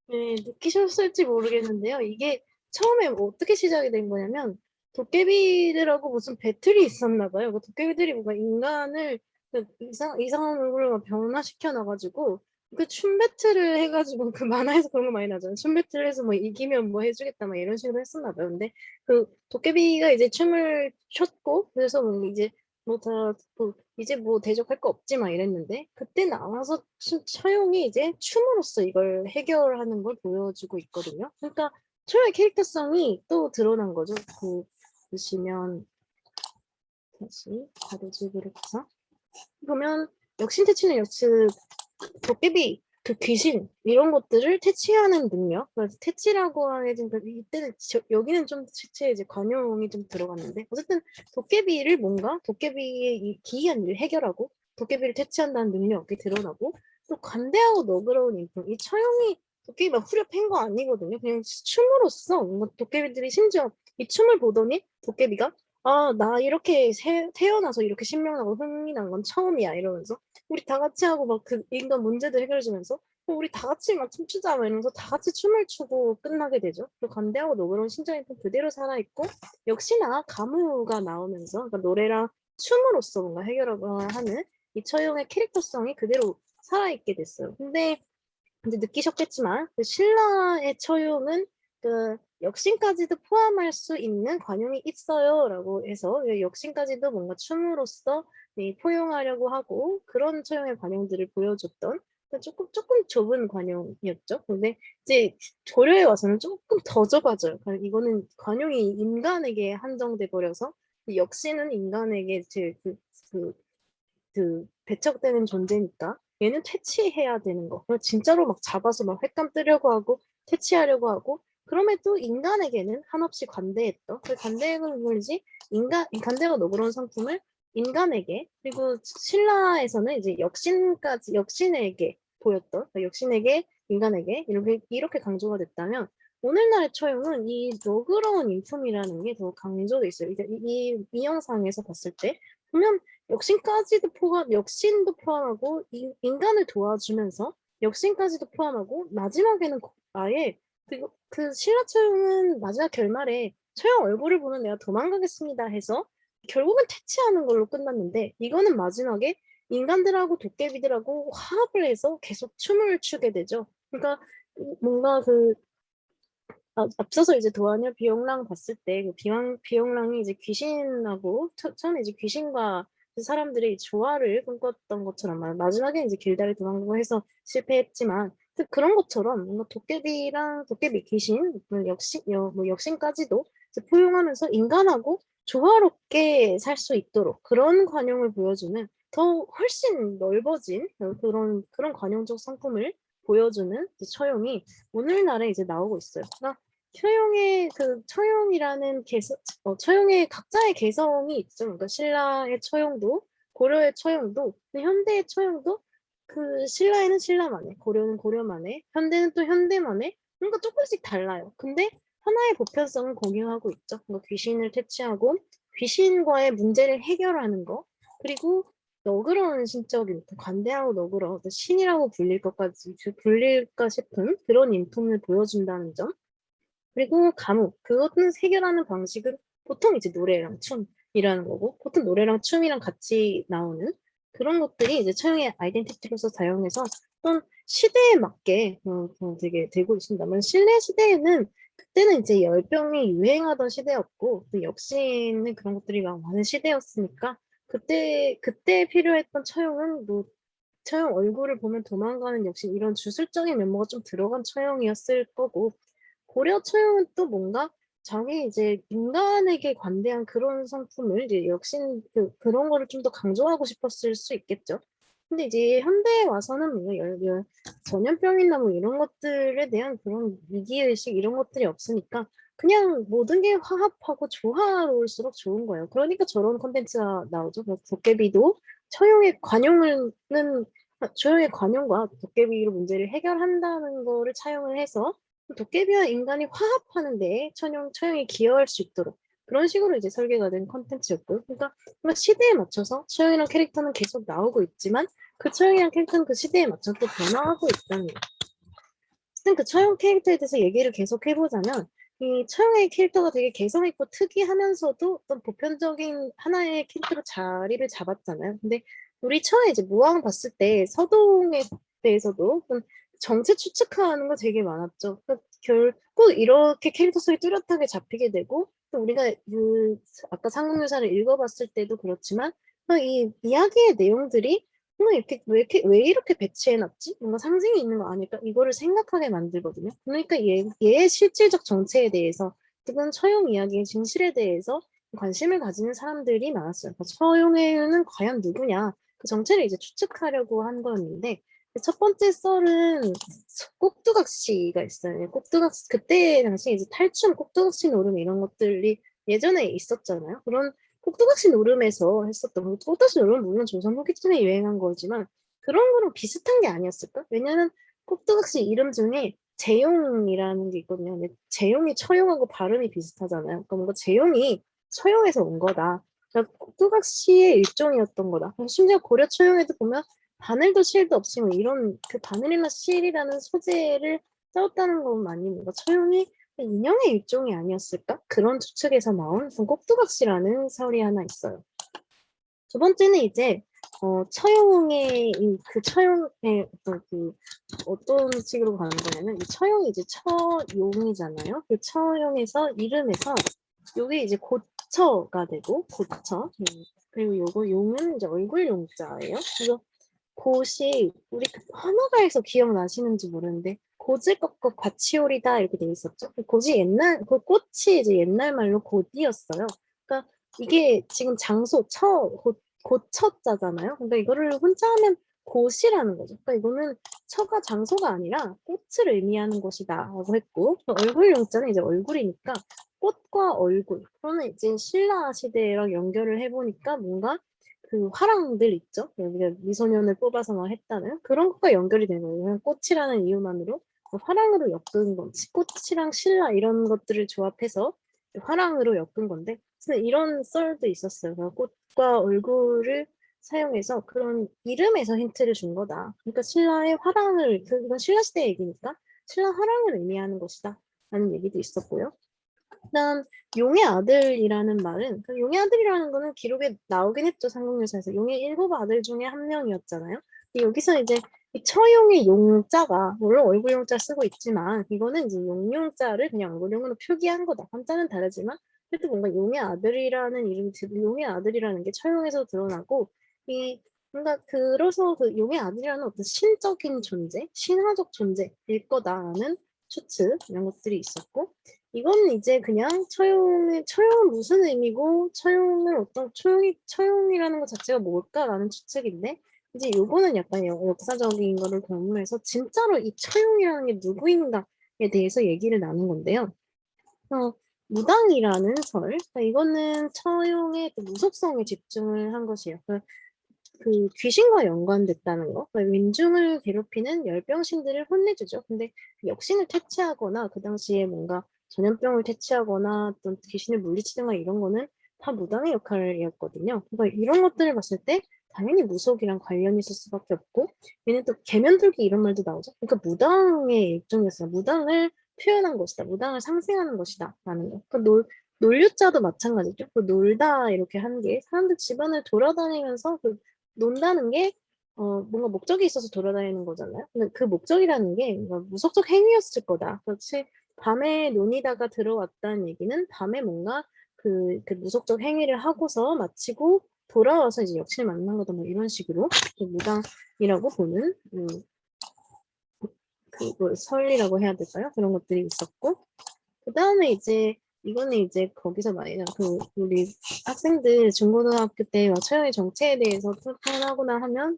네, 느끼셨을지 모르겠는데요. 이게 처음에 어떻게 시작이 된 거냐면 도깨비들하고 무슨 배틀이 있었나 봐요. 그 도깨비들이 뭔가 인간을 이상한 얼굴로 막 변화시켜 놔가지고 그 춤 배틀을 해가지고 그 만화에서 그런 거 많이 나잖아요. 춤 배틀을 해서 뭐 이기면 뭐 해주겠다 막 이런 식으로 했었나 봐요. 근데 그 도깨비가 이제 춤을 췄고 그래서 뭐 이제 이제 뭐 대적할 거 없지 막 이랬는데 그때 나와서 처용이 이제 춤으로써 이걸 해결하는 걸 보여주고 있거든요. 그러니까 처용의 캐릭터성이 또 드러난 거죠. 보시면 다시 가로지구를 해서 보면 역신태치는 역시 도깨비 그 귀신 이런 것들을 퇴치하는 능력. 그래서 퇴치라고 하는 이때는 여기는 좀 실제 이제 관용이 좀 들어갔는데 어쨌든 도깨비를 뭔가 도깨비의 이 기이한 일을 해결하고 도깨비를 퇴치한다는 능력이 드러나고 또 관대하고 너그러운 인품. 이 처형이 도깨비 막 후려 팬 거 아니거든요. 그냥 춤으로써 뭔가 도깨비들이 심지어 이 춤을 보더니 도깨비가 아, 나 이렇게 태어나서 이렇게 신명나고 흥이 난 건 처음이야. 이러면서. 우리 다 같이 하고 막 그 인간 문제도 해결해주면서 우리 다 같이 막 춤추자 막 이러면서 다 같이 춤을 추고 끝나게 되죠. 그 관대하고 너그러운 심정이 또 그대로 살아있고 역시나 가무가 나오면서 그러니까 노래랑 춤으로써 뭔가 해결하는 이 처용의 캐릭터성이 그대로 살아있게 됐어요. 근데 이제 느끼셨겠지만 그 신라의 처용은 그 역신까지도 포함할 수 있는 관용이 있어요라고 해서 그 역신까지도 뭔가 춤으로써 포용하려고 하고 그런 처용의 관용들을 보여줬던 조금 좁은 관용이었죠. 근데 이제 고려에 와서는 조금 더 좁아져요. 그러니까 이거는 관용이 인간에게 한정돼 버려서 역신은 인간에게 제일 배척되는 존재니까 얘는 퇴치해야 되는 거. 그걸 진짜로 막 잡아서 막 횟감 뜨려고 하고 퇴치하려고 하고 그럼에도 인간에게는 한없이 관대했던 그 관대가 뭐지? 관대가 너그러운 성품을 인간에게 그리고 신라에서는 이제 역신에게 보였던 역신에게 인간에게 이렇게 강조가 됐다면 오늘날의 처용은 이 너그러운 인품이라는 게 더 강조돼 있어요. 이제 이 영상에서 봤을 때 보면 역신도 포함하고 인간을 도와주면서 역신까지도 포함하고 마지막에는 아예 그 신라초용은 마지막 결말에 처용 얼굴을 보면 내가 도망가겠습니다 해서 결국은 퇴치하는 걸로 끝났는데 이거는 마지막에 인간들하고 도깨비들하고 화합을 해서 계속 춤을 추게 되죠. 그러니까 뭔가 앞서서 이제 도하녀 비용랑 봤을 때 그 비용랑이 이제 귀신하고 처음에 이제 귀신과 사람들이 조화를 꿈꿨던 것처럼 마지막에 이제 길다리 도망가고 해서 실패했지만 그런 것처럼 뭔가 도깨비랑 도깨비 귀신 뭐 역신까지도 이제 포용하면서 인간하고 조화롭게 살 수 있도록 그런 관용을 보여주는 더 훨씬 넓어진 그런 관용적 상품을 보여주는 처용이 오늘날에 이제 나오고 있어요. 그러니까 처용이라는 처용의 각자의 개성이 있죠. 그러니까 신라의 처용도, 고려의 처용도, 현대의 처용도 신라에는 신라만의, 고려는 고려만의, 현대는 또 현대만의, 뭔가 조금씩 달라요. 근데 하나의 보편성을 공유하고 있죠. 그러니까 귀신을 퇴치하고 귀신과의 문제를 해결하는 거, 그리고 너그러운 신적인 관대하고 너그러운 신이라고 불릴까 싶은 그런 인품을 보여준다는 점. 그리고 감옥 그것은 해결하는 방식은 보통 이제 노래랑 춤이라는 거고 보통 노래랑 춤이랑 같이 나오는 그런 것들이 이제 처형의 아이덴티티로서 사용해서 어떤 시대에 맞게 되게 되고 있습니다만 신라 시대에는 그때는 이제 열병이 유행하던 시대였고 또 역시는 그런 것들이 막 많은 시대였으니까 그때 필요했던 처형은 뭐 처형 얼굴을 보면 도망가는 역시 이런 주술적인 면모가 좀 들어간 처형이었을 거고 고려 처형은 또 뭔가 자기 이제 인간에게 관대한 그런 성품을 이제 역신 그런 거를 좀 더 강조하고 싶었을 수 있겠죠. 근데 이제 현대에 와서는 뭐 전염병이나 뭐 이런 것들에 대한 그런 위기의식 이런 것들이 없으니까 그냥 모든 게 화합하고 조화로울수록 좋은 거예요. 그러니까 저런 콘텐츠가 나오죠. 도깨비도 처용의 관용과 도깨비로 문제를 해결한다는 거를 차용을 해서 도깨비와 인간이 화합하는 데에 처형이 기여할 수 있도록 그런 식으로 이제 설계가 된 컨텐츠였고요. 그러니까 뭔가 시대에 맞춰서 처형이랑 캐릭터는 계속 나오고 있지만 그 처형이랑 캐릭터는 그 시대에 맞춰서 또 변화하고 있다는 거예요. 어쨌든 그 처형 캐릭터에 대해서 얘기를 계속 해보자면 이 처형의 캐릭터가 되게 개성 있고 특이하면서도 어떤 보편적인 하나의 캐릭터로 자리를 잡았잖아요. 근데 우리 처음에 이제 무왕 봤을 때 서동에 대해서도 좀 정체 추측하는 거 되게 많았죠. 그러니까 결국 이렇게 캐릭터 속이 뚜렷하게 잡히게 되고 또 우리가 아까 상국유사를 읽어봤을 때도 그렇지만 이 이야기의 내용들이 뭔가 왜 이렇게 배치해놨지? 뭔가 상징이 있는 거 아닐까? 이거를 생각하게 만들거든요. 그러니까 얘의 실질적 정체에 대해서, 혹은 처용 이야기의 진실에 대해서 관심을 가지는 사람들이 많았어요. 그러니까 처용에는 과연 누구냐? 그 정체를 이제 추측하려고 한 거였는데, 첫 번째 썰은 꼭두각시가 있어요. 그때 당시에 이제 탈춤, 꼭두각시 노름 이런 것들이 예전에 있었잖아요. 그런 꼭두각시 노름에서 했었던 꼭두각시 노름은 물론 조선 후기쯤에 유행한 거지만 그런 거랑 비슷한 게 아니었을까? 왜냐면 꼭두각시 이름 중에 재용이라는 게 있거든요. 근데 재용이 처용하고 발음이 비슷하잖아요. 그러니까 뭔가 재용이 처용에서 온 거다. 그러니까 꼭두각시의 일종이었던 거다. 심지어 고려 처용에도 보면 바늘도 실도 없이 뭐 이런 그 바늘이나 실이라는 소재를 써왔다는 건 많이 뭔가 처용이 인형의 일종이 아니었을까? 그런 추측에서 나온 꼭두각시라는 설이 하나 있어요. 두 번째는 이제 처용의 그 처용의 어떤 식으로 가는 거냐면 이 처용이 이제 처용이잖아요. 그 처용에서 이름에서 요게 이제 고처가 되고 고처 그리고 요거 용은 이제 얼굴 용자예요. 그래서 곧이 우리 그 한화가에서 기억나시는지 모르는데 고질 꺾고 과치오리다 이렇게 돼 있었죠. 곧이 옛날 그 꽃이 이제 옛날 말로 곧이었어요. 그러니까 이게 지금 장소 고처자잖아요. 그러니까 이거를 혼자 하면 곧이라는 거죠. 그러니까 이거는 처가 장소가 아니라 꽃을 의미하는 것이다라고 했고 얼굴 용자는 이제 얼굴이니까 꽃과 얼굴. 그러면 이제 신라 시대랑 연결을 해보니까 뭔가 그 화랑들 있죠? 여기가 미소년을 뽑아서 막 했다는 그런 것과 연결이 되는 거예요. 그냥 꽃이라는 이유만으로 화랑으로 엮은 건지 꽃이랑 신라 이런 것들을 조합해서 화랑으로 엮은 건데 이런 썰도 있었어요. 꽃과 얼굴을 사용해서 그런 이름에서 힌트를 준 거다. 그러니까 신라의 화랑을 이건 신라 시대 얘기니까 신라 화랑을 의미하는 것이다 라는 얘기도 있었고요. 그다음 용의 아들이라는 말은 그 용의 아들이라는 거는 기록에 나오긴 했죠. 삼국유사에서 용의 7 아들 중에 한 명이었잖아요. 여기서 이제 이 처용의 용자가 물론 얼굴 용자 쓰고 있지만 이거는 이제 용자를 그냥 얼굴용으로 표기한 거다. 한자는 다르지만 그래도 뭔가 용의 아들이라는 이름이 용의 아들이라는 게 처용에서 드러나고 이 뭔가 그래서 그 용의 아들이라는 어떤 신적인 존재, 신화적 존재일 거다라는 추측 이런 것들이 있었고 이건 이제 그냥 처용은 무슨 의미고 처용은 어떤 처용이라는 것 자체가 뭘까라는 추측인데 이제 요거는 약간 역사적인 거를 공부해서 진짜로 이 처용이라는 게 누구인가에 대해서 얘기를 나눈 건데요. 무당이라는 설, 그러니까 이거는 처용의 그 무속성에 집중을 한 것이에요. 그 귀신과 연관됐다는 거. 그러니까 민중을 괴롭히는 열병신들을 혼내주죠. 근데 역신을 퇴치하거나 그 당시에 뭔가 전염병을 퇴치하거나 어떤 귀신을 물리치거나 이런 거는 다 무당의 역할이었거든요. 그러니까 이런 것들을 봤을 때 당연히 무속이랑 관련이 있을 수밖에 없고 얘는 또 계면들기 이런 말도 나오죠. 그러니까 무당의 일종이었어요. 무당을 표현한 것이다. 무당을 상징하는 것이다. 라는 거. 그러니까 놀유자도 마찬가지죠. 그 놀다 이렇게 하는 게 사람들 집안을 돌아다니면서 논다는 게 뭔가 목적이 있어서 돌아다니는 거잖아요. 근데 그 목적이라는 게 뭔가 무속적 행위였을 거다. 그렇지 밤에 논이다가 들어왔다는 얘기는 밤에 뭔가 그 무속적 행위를 하고서 마치고 돌아와서 이제 역신을 만난 거다. 뭐 이런 식으로 무당이라고 보는 뭐 설이라고 해야 될까요? 그런 것들이 있었고 그 다음에 이제 이거는 이제 거기서 많이 우리 학생들 중고등학교 때 처형의 정체에 대해서 표현하거나 하면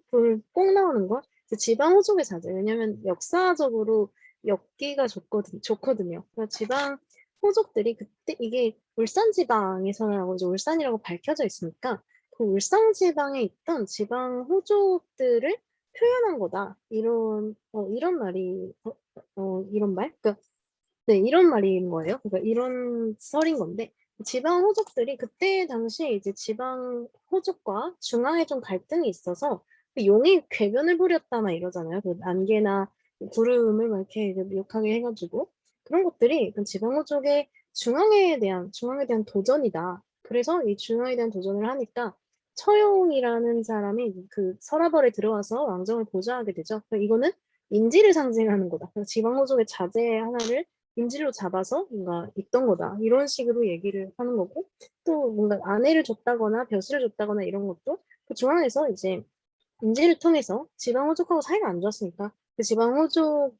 꼭 나오는 거 지방 호족의 자제. 왜냐면 역사적으로 엮기가 좋거든요. 그러니까 지방 호족들이 그때 이게 울산 지방에서라고 이제 울산이라고 밝혀져 있으니까 그 울산 지방에 있던 지방 호족들을 표현한 거다. 이런 말이 이런 말? 그러니까 네, 이런 말인 거예요. 그러니까 이런 설인 건데 지방 호족들이 그때 당시에 이제 지방 호족과 중앙에 좀 갈등이 있어서 그 용이 궤변을 부렸다 막 이러잖아요. 그 안개나 구름을 막 이렇게 미혹하게 해가지고 그런 것들이 그 지방 호족의 중앙에 대한 도전이다. 그래서 이 중앙에 대한 도전을 하니까 처용이라는 사람이 그 서라벌에 들어와서 왕정을 보좌하게 되죠. 그러니까 이거는 인지를 상징하는 거다. 그래서 지방 호족의 자제 하나를 인질로 잡아서 뭔가 있던 거다. 이런 식으로 얘기를 하는 거고, 또 뭔가 아내를 줬다거나 벼슬을 줬다거나 이런 것도 그 중앙에서 이제 인질을 통해서 지방 호족하고 사이가 안 좋았으니까 그 지방 호족을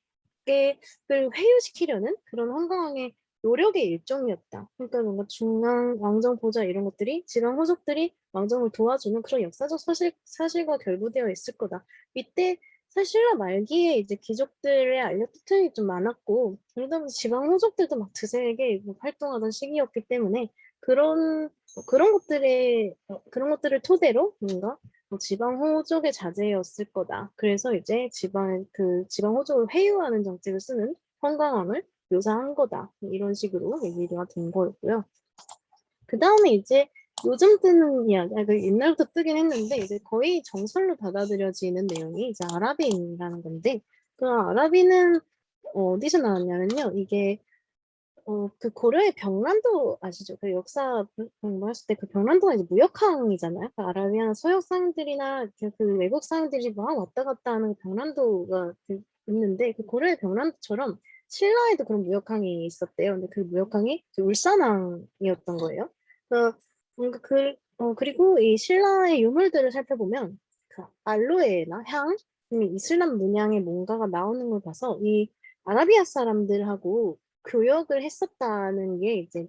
회유시키려는 그런 황당함의 노력의 일종이었다. 그러니까 뭔가 중앙 왕정 보좌 이런 것들이 지방 호족들이 왕정을 도와주는 그런 역사적 사실과 결부되어 있을 거다. 이때 사실 신라 말기에 이제 귀족들의 알력투쟁이 좀 많았고 그러다 보니 지방 호족들도 막 드세게 활동하던 시기였기 때문에 그런 것들을 토대로 뭔가 지방 호족의 자제였을 거다. 그래서 이제 지방 호족을 회유하는 정책을 쓰는 황당함을 묘사한 거다. 이런 식으로 얘기가 된 거였고요. 그 다음에 이제 요즘 뜨는 이야기, 그 옛날부터 뜨긴 했는데 이제 거의 정설로 받아들여지는 내용이 이제 아라비인이라는 건데 그 아라비는 어디서 나왔냐면요. 이게 그 고려의 병란도 아시죠? 그 역사 공부했을 때 그 병란도가 이제 무역항이잖아요. 그 아라비아나 서역 상인들이나 그 외국 상인들이 막 왔다 갔다 하는 그 병란도가 있는데 그 고려의 병란도처럼 신라에도 그런 무역항이 있었대요. 근데 그 무역항이 그 울산항이었던 거예요. 그래서 뭔가 그리고 이 신라의 유물들을 살펴보면 그 알로에나 향, 이슬람 문양의 뭔가가 나오는 걸 봐서 이 아라비아 사람들하고 교역을 했었다는 게 이제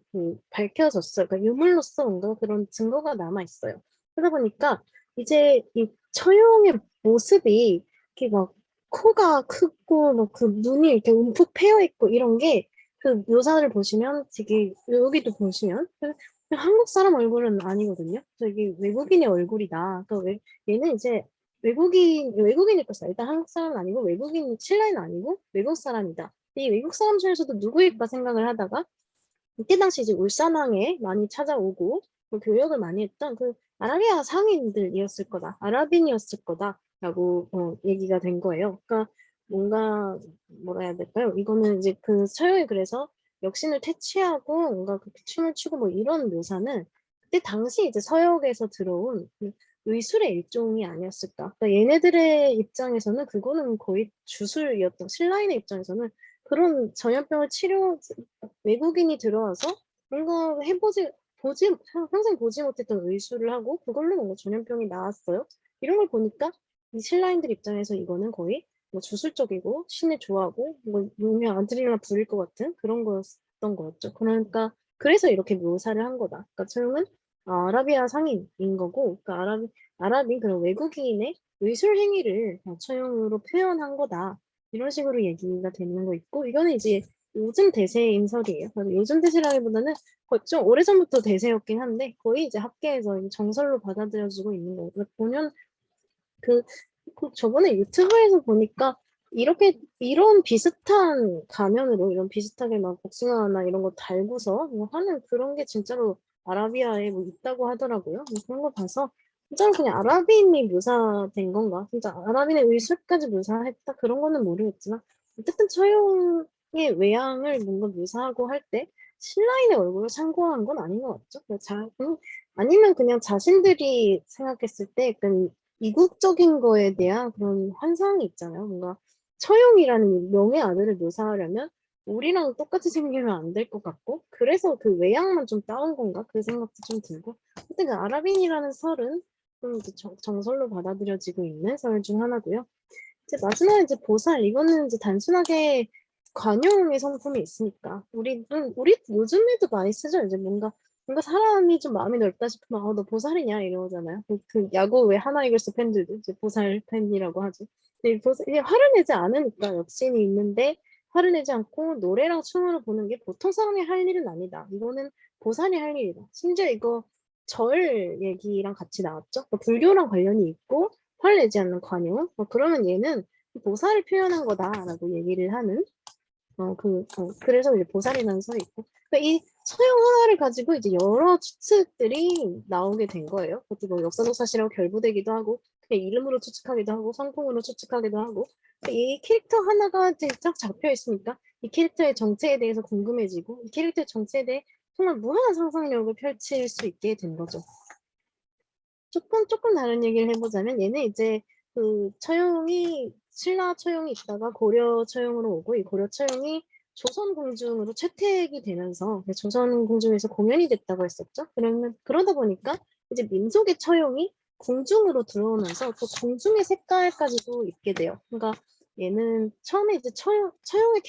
밝혀졌어요. 그러니까 유물로서 뭔가 그런 증거가 남아 있어요. 그러다 보니까 이제 이 처용의 모습이 이렇게 막 코가 크고 막 그 눈이 이렇게 움푹 패여 있고 이런 게 그 묘사를 보시면 되게 여기도 보시면 한국 사람 얼굴은 아니거든요. 저기 외국인의 얼굴이다. 그러니까 얘는 이제 외국인일 것이다. 일단 한국 사람은 아니고 외국인 칠레는 아니고 외국 사람이다. 이 외국 사람 중에서도 누구일까 생각을 하다가 이때 당시 이제 울산항에 많이 찾아오고 그 교역을 많이 했던 그 아라비아 상인들이었을 거다. 아랍인이었을 거다라고 얘기가 된 거예요. 그러니까 뭔가 뭐라 해야 될까요? 이거는 이제 그 서영이 그래서 역신을 퇴치하고 뭔가 그렇게 춤을 추고 뭐 이런 묘사는 그때 당시 이제 서역에서 들어온 그 의술의 일종이 아니었을까. 그러니까 얘네들의 입장에서는 그거는 거의 주술이었던 신라인의 입장에서는 그런 전염병을 외국인이 들어와서 뭔가 평생 보지 못했던 의술을 하고 그걸로 뭔가 전염병이 나왔어요. 이런 걸 보니까 이 신라인들 입장에서 이거는 거의 뭐 주술적이고 신을 좋아하고 뭐 그냥 아드레날린 부릴 것 같은 그런 거였던 거였죠. 그러니까 그래서 이렇게 묘사를 한 거다. 그러니까 처음은 아라비아 상인인 거고, 그러니까 아랍인 그런 외국인의 의술 행위를 처형으로 표현한 거다. 이런 식으로 얘기가 되는 거 있고, 이거는 이제 요즘 대세 인설이에요. 그래서 요즘 대세라기보다는 거의 좀 오래전부터 대세였긴 한데 거의 이제 학계에서 이제 정설로 받아들여지고 있는 거고 보면 그, 그 저번에 유튜브에서 보니까 이런 비슷한 가면으로 이런 비슷하게 막 복숭아나 이런 거 달고서 뭐 하는 그런 게 진짜로 아라비아에 뭐 있다고 하더라고요. 뭐 그런 거 봐서 진짜로 그냥 아랍인이 묘사된 건가? 진짜 아랍인의 의술까지 묘사했다 그런 거는 모르겠지만 어쨌든 처용의 외양을 뭔가 묘사하고 할 때 신라인의 얼굴을 참고한 건 아닌 것 같죠? 아니면 그냥 자신들이 생각했을 때 약간 이국적인 거에 대한 그런 환상이 있잖아요. 뭔가 처용이라는 명의 아들을 묘사하려면 우리랑 똑같이 생기면 안 될 것 같고 그래서 그 외양만 좀 따온 건가 그 생각도 좀 들고 근데 그 아랍인이라는 설은 좀 이제 정설로 받아들여지고 있는 설 중 하나고요. 이제 마지막에 이제 보살 이거는 이제 단순하게 관용의 성품이 있으니까 우리 요즘에도 많이 쓰죠. 이제 뭔가 사람이 좀 마음이 넓다 싶으면 너 보살이냐 이러잖아요. 그 야구 왜 하나 이글스 팬들도 이제 보살 팬이라고 하죠. 근데 이게 화를 내지 않으니까 역신이 있는데 화를 내지 않고 노래랑 춤으로 보는 게 보통 사람이 할 일은 아니다. 이거는 보살이 할 일이다. 심지어 이거 절 얘기랑 같이 나왔죠. 그러니까 불교랑 관련이 있고 화를 내지 않는 관용. 그러면 얘는 보살을 표현한 거다라고 얘기를 하는 그래서 이제 보살이라는 설이 있고, 그러니까 이 서형 하나를 가지고 이제 여러 추측들이 나오게 된 거예요. 그것도 뭐 역사조사실하고 결부되기도 하고, 그냥 이름으로 추측하기도 하고, 성품으로 추측하기도 하고, 그러니까 이 캐릭터 하나가 이제 쫙 잡혀 있으니까 이 캐릭터의 정체에 대해서 궁금해지고, 이 캐릭터의 정체에 대해 정말 무한한 상상력을 펼칠 수 있게 된 거죠. 조금 다른 얘기를 해보자면 얘는 이제 그 처용이 신라 처용이 있다가 고려 처용으로 오고 이 고려 처용이 조선 궁중으로 채택이 되면서 조선 궁중에서 공연이 됐다고 했었죠. 그러다 보니까 이제 민족의 처용이 궁중으로 들어오면서 또 궁중의 색깔까지도 있게 돼요. 그러니까 얘는 처음에 이제 처용의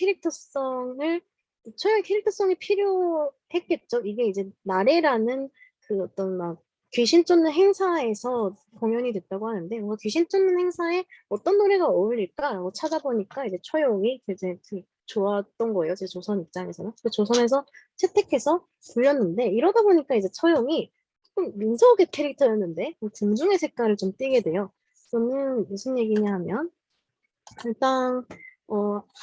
캐릭터성이 필요했겠죠. 이게 이제 나래라는 그 어떤 막 귀신 쫓는 행사에서 공연이 됐다고 하는데 뭔가 귀신 쫓는 행사에 어떤 노래가 어울릴까라고 찾아보니까 이제 처용이 이제 좋았던 거예요. 제 조선 입장에서는. 그 조선에서 채택해서 불렸는데 이러다 보니까 이제 처용이 조금 민속의 캐릭터였는데 궁중의 색깔을 좀 띠게 돼요. 저는 무슨 얘기냐 하면 일단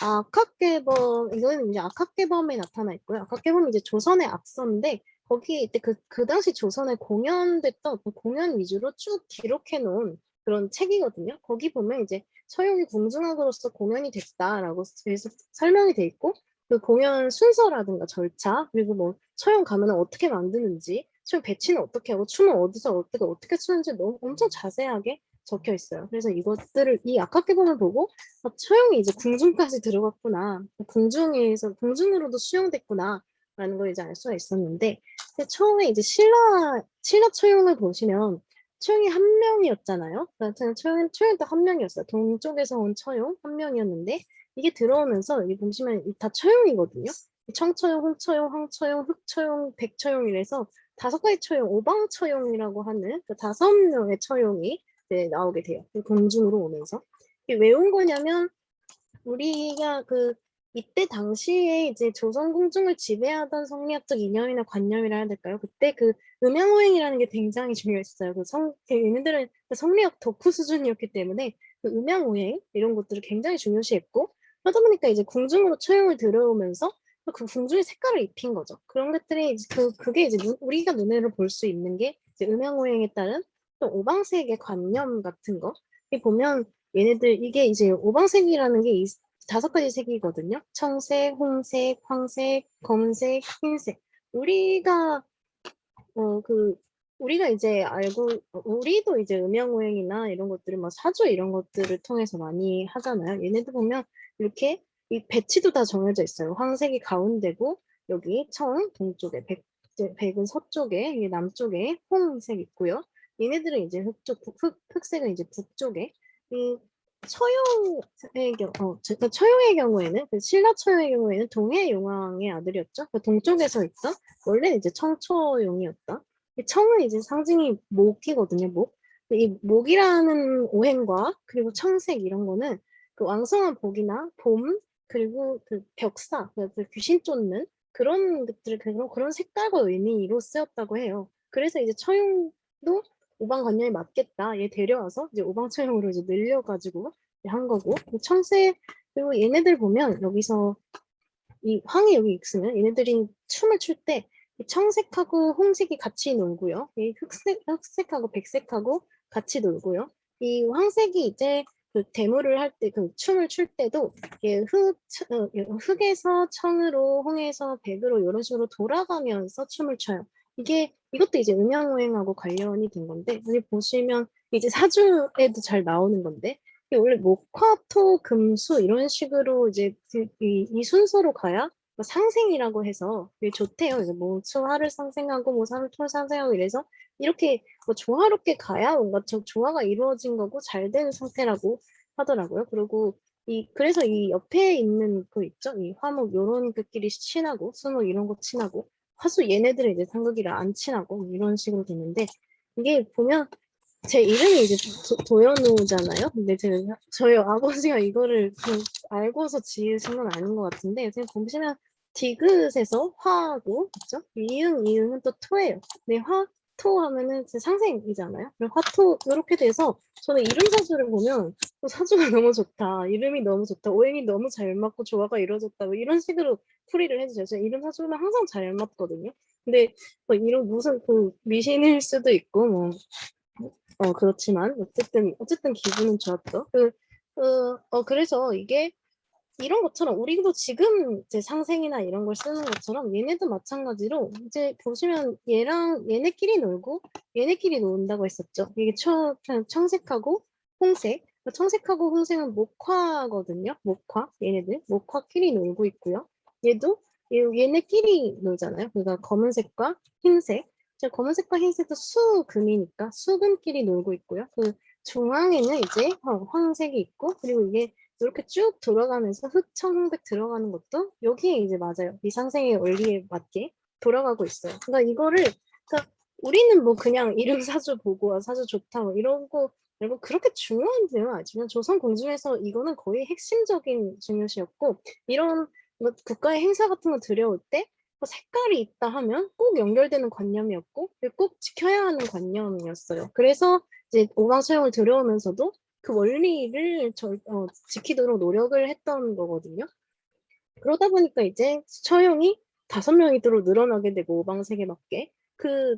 악학개범 이거는 이제 악학개범에 나타나 있고요. 악학개범이 이제 조선의 악서인데 거기 이때 그 당시 조선에 공연됐던 그 공연 위주로 쭉 기록해 놓은 그런 책이거든요. 거기 보면 이제 처용이 궁중악으로서 공연이 됐다라고 그래서 설명이 돼 있고 그 공연 순서라든가 절차 그리고 뭐 처용 가면은 어떻게 만드는지 처용 배치는 어떻게 하고 춤은 어디서 어떻게 추는지 너무 엄청 자세하게 적혀 있어요. 그래서 이것들을 이 악학기본을 보고 처용이 이제 궁중까지 들어갔구나. 궁중으로도 수용됐구나. 라는 걸 이제 알 수가 있었는데 근데 처음에 이제 신라 처용을 보시면 처용이 한 명이었잖아요. 그러니까 처용이 딱 한 명이었어요. 동쪽에서 온 처용 한 명이었는데 이게 들어오면서 여기 보시면 다 처용이거든요. 청처용, 홍처용, 황처용, 흑처용, 백처용이라서 5가지 처용, 오방처용이라고 하는 그 5명의 처용이 이제 나오게 돼요. 공중으로 오면서. 이게 왜 온 거냐면 우리가 이때 당시에 이제 조선 궁중을 지배하던 성리학적 이념이나 관념이라 해야 될까요? 그때 음양오행이라는 게 굉장히 중요했어요. 얘네들은 성리학 덕후 수준이었기 때문에 음양오행 이런 것들을 굉장히 중요시했고 그러다 보니까 이제 궁중으로 처형을 들어오면서 그 궁중의 색깔을 입힌 거죠. 그런 것들이 이제 그게 이제 우리가 눈으로 볼 수 있는 게 이제 음양오행에 따른 또 오방색의 관념 같은 거. 이 보면 얘네들 이게 이제 오방색이라는 게 5가지 색이거든요. 청색, 홍색, 황색, 검은색, 흰색. 우리가 어 그 우리가 이제 우리도 이제 음양오행이나 이런 것들을 막 사주 이런 것들을 통해서 많이 하잖아요. 얘네들 보면 이렇게 이 배치도 다 정해져 있어요. 황색이 가운데고 여기 청 동쪽에 백은 서쪽에 이게 남쪽에 홍색 있고요. 얘네들은 이제 흑색은 이제 북쪽에 이 처용의 경우에는 신라 처용의 경우에는 동해 용왕의 아들이었죠. 동쪽에서 있던 원래 이제 청초용이었다. 이 청은 이제 상징이 목이거든요, 목. 이 목이라는 오행과 그리고 청색 이런 거는 그 왕성한 복이나 봄 그리고 그 벽사, 그 귀신 쫓는 그런 것들 그런 색깔과 의미로 쓰였다고 해요. 그래서 이제 처용도 오방관념에 맞겠다. 얘 데려와서 이제 오방처용으로 이제 늘려가지고 한 거고 청색 그리고 얘네들 보면 여기서 이 황이 여기 있으면 얘네들이 춤을 출 때 청색하고 홍색이 같이 놀고요. 이 흑색하고 백색하고 같이 놀고요. 이 황색이 이제 대무를 할 때 춤을 출 때도 흑에서 청으로 홍에서 백으로 이런 식으로 돌아가면서 춤을 춰요. 이것도 이제 음양오행하고 관련이 된 건데 여기 보시면 이제 사주에도 잘 나오는 건데 원래 목화, 토, 금, 수 이런 식으로 이제 이 순서로 가야 뭐 상생이라고 해서 되게 좋대요. 그래서 뭐 수화를 상생하고 뭐 사를 토를 상생하고 이래서 이렇게 뭐 조화롭게 가야 뭔가 조화가 이루어진 거고 잘 되는 상태라고 하더라고요. 그리고 그래서 이 옆에 있는 그 있죠? 이 화목 요런 것끼리 친하고 수목 이런 거 친하고 화수 얘네들은 이제 상극이라 안 친하고 뭐 이런 식으로 되는데 이게 보면 제 이름이 이제 도연우잖아요. 근데 저희 아버지가 이거를 알고서 지으신 건 아닌 것 같은데, 지금 보시면 디귿에서 화하고, 그죠? 이응은 또 토예요. 근데 토 하면은 상생이잖아요. 그리고 화토, 이렇게 돼서 저는 이름 사주를 보면 사주가 너무 좋다. 이름이 너무 좋다. 오행이 너무 잘 맞고 조화가 이루어졌다. 뭐 이런 식으로 풀이를 해주세요. 제가 이름 사주는 항상 잘 맞거든요. 근데 뭐 이런 무슨 미신일 수도 있고, 뭐 그렇지만 어쨌든 기분은 좋았죠. 그래서 이게 이런 것처럼 우리도 지금 이제 상생이나 이런 걸 쓰는 것처럼 얘네도 마찬가지로 이제 보시면 얘네끼리 놀고 얘네끼리 논다고 했었죠. 이게 청색하고 홍색. 청색하고 홍색은 목화거든요. 얘네들 목화끼리 놀고 있고요. 얘네끼리 놀잖아요. 그러니까 검은색과 흰색. 검은색과 흰색도 수금이니까 수금끼리 놀고 있고요. 중앙에는 이제 황색이 있고 그리고 이게 이렇게 쭉 돌아가면서 흑청홍백 들어가는 것도 여기에 이제 맞아요. 이 상생의 원리에 맞게 돌아가고 있어요. 그러니까 우리는 뭐 그냥 이름 사주 보고 사주 좋다 뭐 이런 거 말고 그렇게 중요한 내용은 아니지만 조선 공중에서 이거는 거의 핵심적인 중요시였고 이런 뭐 국가의 행사 같은 거 들여올 때 색깔이 있다 하면 꼭 연결되는 관념이었고 꼭 지켜야 하는 관념이었어요. 그래서 이제 오방수영을 들여오면서도 그 원리를 지키도록 노력을 했던 거거든요. 그러다 보니까 이제 처용이 5명이도록 늘어나게 되고 오방색에 맞게 그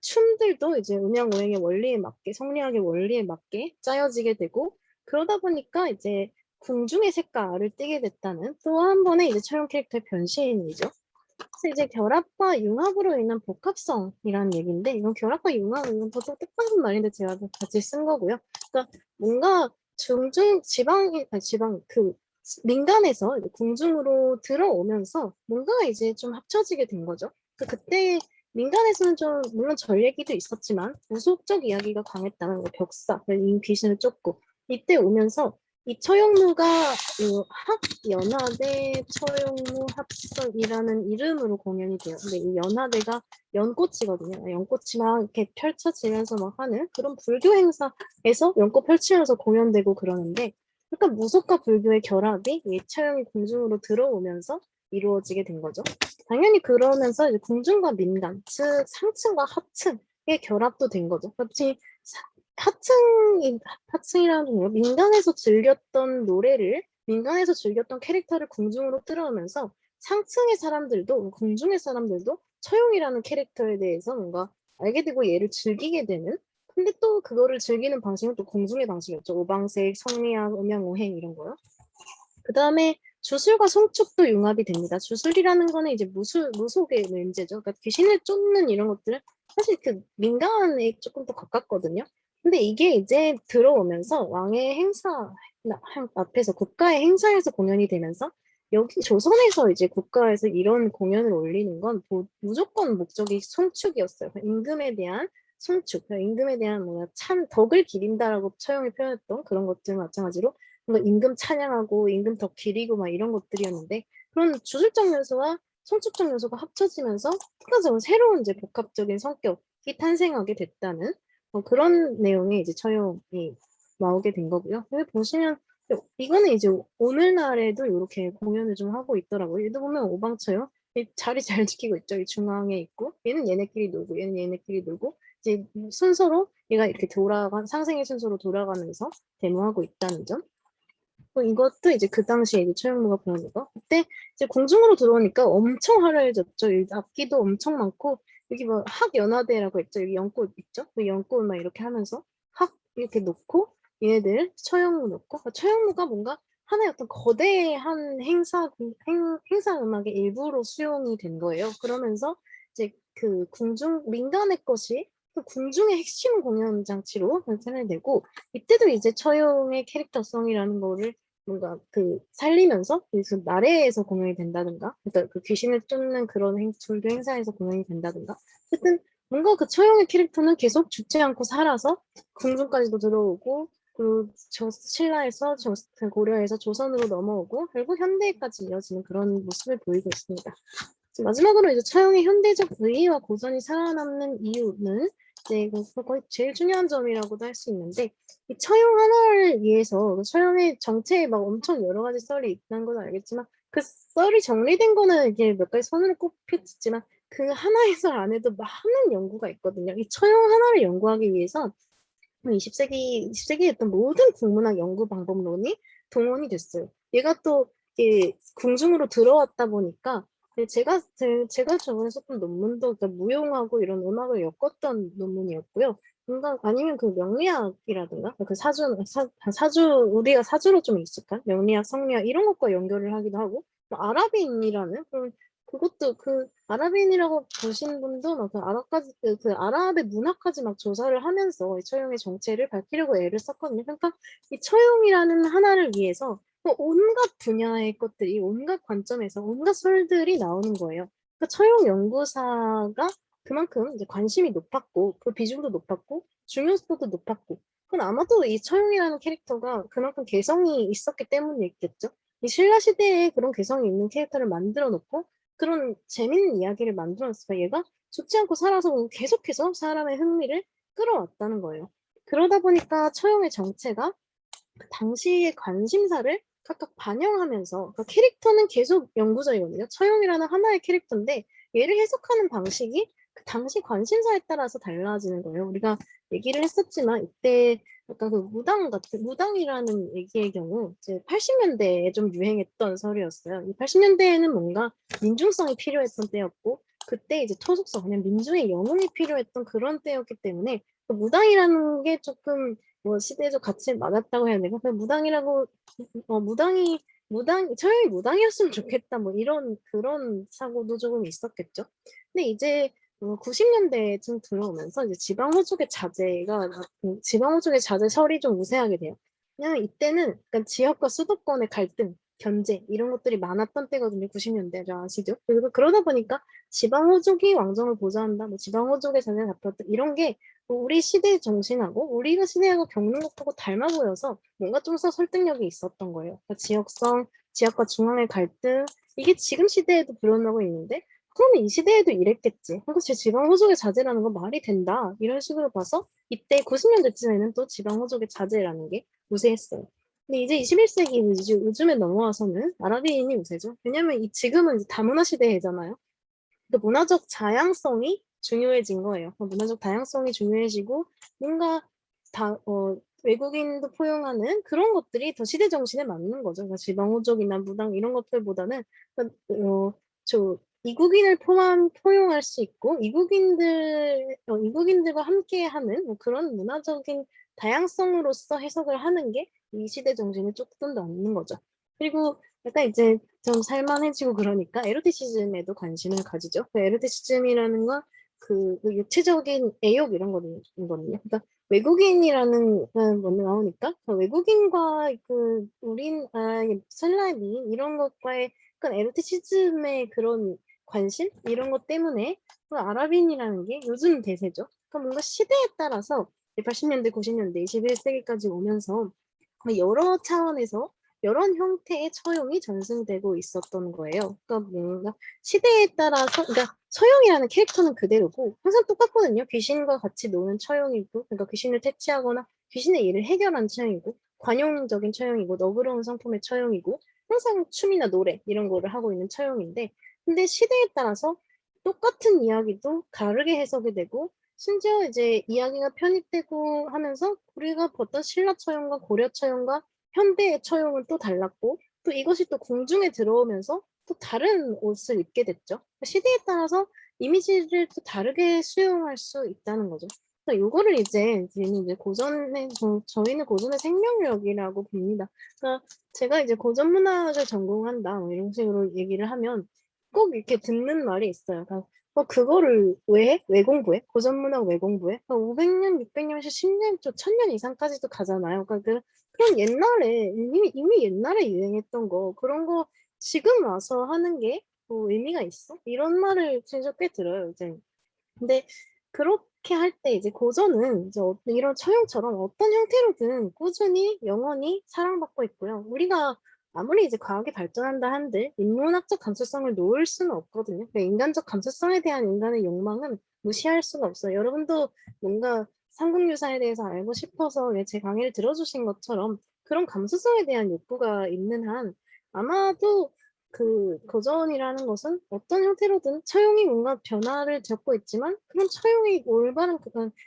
춤들도 이제 음양오행의 원리에 맞게 성리학의 원리에 맞게 짜여지게 되고 그러다 보니까 이제 궁중의 색깔을 띠게 됐다는 또 한 번의 이제 처형 캐릭터의 변신이죠. 그래서 이제 결합과 융합으로 인한 복합성이라는 얘기인데 이건 결합과 융합은 보통 뜻밖의 말인데 제가 같이 쓴 거고요. 그러니까 뭔가 지방 그 민간에서 궁중으로 들어오면서 뭔가가 이제 좀 합쳐지게 된 거죠. 그때 민간에서는 좀 물론 절 얘기도 있었지만 무속적 이야기가 강했다는 거 벽사, 귀신을 쫓고 이때 오면서 이 처용무가 학연화대 처용무 합성이라는 이름으로 공연이 돼요. 근데 이 연화대가 연꽃이거든요. 연꽃이 막 이렇게 펼쳐지면서 막 하는 그런 불교 행사에서 연꽃 펼치면서 공연되고 그러는데 약간 무속과 불교의 결합이 이 처용이 궁중으로 들어오면서 이루어지게 된 거죠. 당연히 그러면서 이제 궁중과 민간, 즉 상층과 하층의 결합도 된 거죠. 그렇지 하층이라는 게 민간에서 즐겼던 노래를 민간에서 즐겼던 캐릭터를 궁중으로 끌어오면서 상층의 사람들도 궁중의 사람들도 처용이라는 캐릭터에 대해서 뭔가 알게 되고 얘를 즐기게 되는 근데 또 그거를 즐기는 방식은 또 궁중의 방식이었죠. 오방색, 성리학, 음양오행 이런 거요. 그 다음에 주술과 송축도 융합이 됩니다. 주술이라는 거는 이제 무속의 문제죠. 그러니까 귀신을 쫓는 이런 것들은 사실 그 민간에 조금 더 가깝거든요. 근데 이게 이제 들어오면서 왕의 행사 앞에서 국가의 행사에서 공연이 되면서 여기 조선에서 이제 국가에서 이런 공연을 올리는 건 무조건 목적이 송축이었어요. 임금에 대한 송축, 임금에 대한 뭐야 참 덕을 기린다라고 처형이 표현했던 그런 것들 마찬가지로 뭔가 임금 찬양하고 임금 덕 기리고 막 이런 것들이었는데 그런 주술적 요소와 성적적 요소가 합쳐지면서 추가적으로 새로운 이제 복합적인 성격이 탄생하게 됐다는 그런 내용의 이제 처형이 나오게 된 거고요. 여기 보시면 이거는 이제 오늘날에도 이렇게 공연을 좀 하고 있더라고요. 얘도 보면 오방처요. 자리 잘 지키고 있죠. 이 중앙에 있고 얘는 얘네끼리 놀고 얘는 얘네끼리 놀고 이제 순서로 얘가 이렇게 상생의 순서로 돌아가면서 데모하고 있다는 점. 이것도 이제 그 당시에 이제 최영무가 보는 거. 그때 이제 공중으로 들어오니까 엄청 화려해졌죠. 악기도 엄청 많고 여기 뭐 학연화대라고 했죠. 여기 연꽃 있죠. 그 연꽃 막 이렇게 하면서 학 이렇게 놓고 얘네들 처형무 놓고 처형무가 뭔가 하나의 어떤 거대한 행사 음악의 일부로 수용이 된 거예요. 그러면서 이제 그 궁중 민간의 것이 그 궁중의 핵심 공연 장치로 변遷이 되고 이때도 이제 처용의 캐릭터성이라는 거를 뭔가 그 살리면서 그 나래에서 공연이 된다든가 그러니까 그 귀신을 쫓는 그런 불교 행사에서 공연이 된다든가 어쨌든 뭔가 그 처형의 캐릭터는 계속 죽지 않고 살아서 궁중까지도 들어오고 그리고 신라에서 고려에서 조선으로 넘어오고 결국 현대까지 이어지는 그런 모습을 보이고 있습니다. 마지막으로 이제 처형의 현대적 의의와 고전이 살아남는 이유는 이제 거의 제일 중요한 점이라고도 할 수 있는데 이 처형 하나를 위해서 처형의 정체에 막 엄청 여러 가지 썰이 있다는 건 알겠지만 그 썰이 정리된 거는 이게 몇 가지 선으로 꼽혔지만 그 하나의 썰 안에도 많은 연구가 있거든요. 이 처형 하나를 연구하기 위해서 20세기에 했던 모든 국문학 연구 방법론이 동원이 됐어요. 얘가 또 궁중으로 들어왔다 보니까 제가 저번에 썼던 논문도 그러니까 무용하고 이런 음악을 엮었던 논문이었고요. 뭔가 아니면 그 명리학이라든가 그 사주 우리가 사주로 좀 익숙한 명리학, 성리학 이런 것과 연결을 하기도 하고 뭐 아랍인이라는 그것도 그 아랍인이라고 보신 분도 막 그 아랍까지 그 아랍의 문화까지 막 조사를 하면서 이 처용의 정체를 밝히려고 애를 썼거든요. 그러니까 이 처용이라는 하나를 위해서 뭐 온갖 분야의 것들이 온갖 관점에서 온갖 설들이 나오는 거예요. 그러니까 처용 연구사가 그만큼 이제 관심이 높았고 그 비중도 높았고 중요도도 높았고 그건 아마도 이 처용이라는 캐릭터가 그만큼 개성이 있었기 때문이겠죠. 이 신라 시대에 그런 개성이 있는 캐릭터를 만들어 놓고 그런 재밌는 이야기를 만들어냈으니까 얘가 죽지 않고 살아서 계속해서 사람의 흥미를 끌어왔다는 거예요. 그러다 보니까 처용의 정체가 그 당시의 관심사를 각각 반영하면서 그러니까 캐릭터는 계속 영구적이거든요. 처용이라는 하나의 캐릭터인데 얘를 해석하는 방식이 그 당시 관심사에 따라서 달라지는 거예요. 우리가 얘기를 했었지만 이때 약간 그 무당이라는 얘기의 경우 이제 80년대에 좀 유행했던 설이었어요. 이 80년대에는 뭔가 민중성이 필요했던 때였고 그때 이제 토속성, 그냥 민중의 영웅이 필요했던 그런 때였기 때문에 그 무당이라는 게 조금 뭐 시대적 가치에 맞았다고 해야 되나? 그 무당이라고 차라리 무당이었으면 좋겠다 뭐 이런 그런 사고도 조금 있었겠죠. 근데 이제 90년대쯤 들어오면서 이제 지방 호족의 자제설이 좀 우세하게 돼요. 왜냐면 이때는 약간 지역과 수도권의 갈등, 견제 이런 것들이 많았던 때거든요. 90년대 아시죠? 그리고 그러다 보니까 지방 호족이 왕정을 보좌한다, 뭐 지방 호족의 자제를 다뤘다 이런 게 우리 시대 정신하고 우리가 시대하고 겪는 것하고 닮아 보여서 뭔가 좀 더 설득력이 있었던 거예요. 그러니까 지역과 중앙의 갈등 이게 지금 시대에도 불어나고 있는데 그러면 이 시대에도 이랬겠지. 그래서 제 지방 호족의 자제라는 건 말이 된다. 이런 식으로 봐서 이때 90년대쯤에는 또 지방 호족의 자제라는 게 우세했어요. 근데 이제 21세기 요즘에 넘어와서는 아랍인이 우세죠. 왜냐면 지금은 이제 다문화 시대잖아요. 그 문화적 다양성이 중요해진 거예요. 문화적 다양성이 중요해지고 뭔가 외국인도 포용하는 그런 것들이 더 시대 정신에 맞는 거죠. 그러니까 지방호적이나 무당 이런 것들보다는 그러니까, 이국인을 포용할 수 있고 이국인들과 함께하는 뭐 그런 문화적인 다양성으로서 해석을 하는 게 이 시대 정신에 조금 더 맞는 거죠. 그리고 약간 이제 좀 살만해지고 그러니까 에로티시즘에도 관심을 가지죠. 그 에로티시즘이라는 건 그 육체적인 애욕 이런 거거든요. 그러니까 외국인이라는 거 나오니까 그 외국인과 셀라비 이런 것과의 약간 에로티시즘의 그런 관심 이런 것 때문에 그 아랍인이라는 게 요즘 대세죠. 그러니까 뭔가 시대에 따라서 80년대, 90년대, 21세기까지 오면서 여러 차원에서 여러 형태의 처용이 전승되고 있었던 거예요. 그러니까 뭔가 시대에 따라서, 그러니까 처용이라는 캐릭터는 그대로고 항상 똑같거든요. 귀신과 같이 노는 처용이고, 그러니까 귀신을 퇴치하거나 귀신의 일을 해결한 처용이고, 관용적인 처용이고, 너그러운 성품의 처용이고, 항상 춤이나 노래 이런 거를 하고 있는 처용인데, 근데 시대에 따라서 똑같은 이야기도 다르게 해석이 되고, 심지어 이제 이야기가 편입되고 하면서 우리가 봤던 신라 처용과 고려 처용과 현대의 처용은 또 달랐고 또 이것이 또 궁중에 들어오면서 또 다른 옷을 입게 됐죠. 시대에 따라서 이미지를 또 다르게 수용할 수 있다는 거죠. 그러니까 이거를 이제 저희는 고전의 생명력이라고 봅니다. 그러니까 제가 이제 고전 문학을 전공한다 뭐 이런 식으로 얘기를 하면 꼭 이렇게 듣는 말이 있어요. 그러니까 그거를 왜 해? 왜 공부해? 고전 문학 왜 공부해? 500년, 600년, 1000년, 또 1000년 이상까지도 가잖아요. 그러니까 그럼 옛날에 이미 옛날에 유행했던 거 그런 거 지금 와서 하는 게 뭐 의미가 있어? 이런 말을 진짜 꽤 들어요, 이제. 근데 그렇게 할 때 이제 고전은 이제 이런 처형처럼 어떤 형태로든 꾸준히 영원히 사랑받고 있고요. 우리가 아무리 이제 과학이 발전한다 한들 인문학적 감수성을 놓을 수는 없거든요. 그러니까 인간적 감수성에 대한 인간의 욕망은 무시할 수가 없어요. 여러분도 뭔가 삼국유사에 대해서 알고 싶어서 제 강의를 들어주신 것처럼 그런 감수성에 대한 욕구가 있는 한 아마도 그 고전이라는 것은 어떤 형태로든 처용이 뭔가 변화를 겪고 있지만 그런 처용이 올바른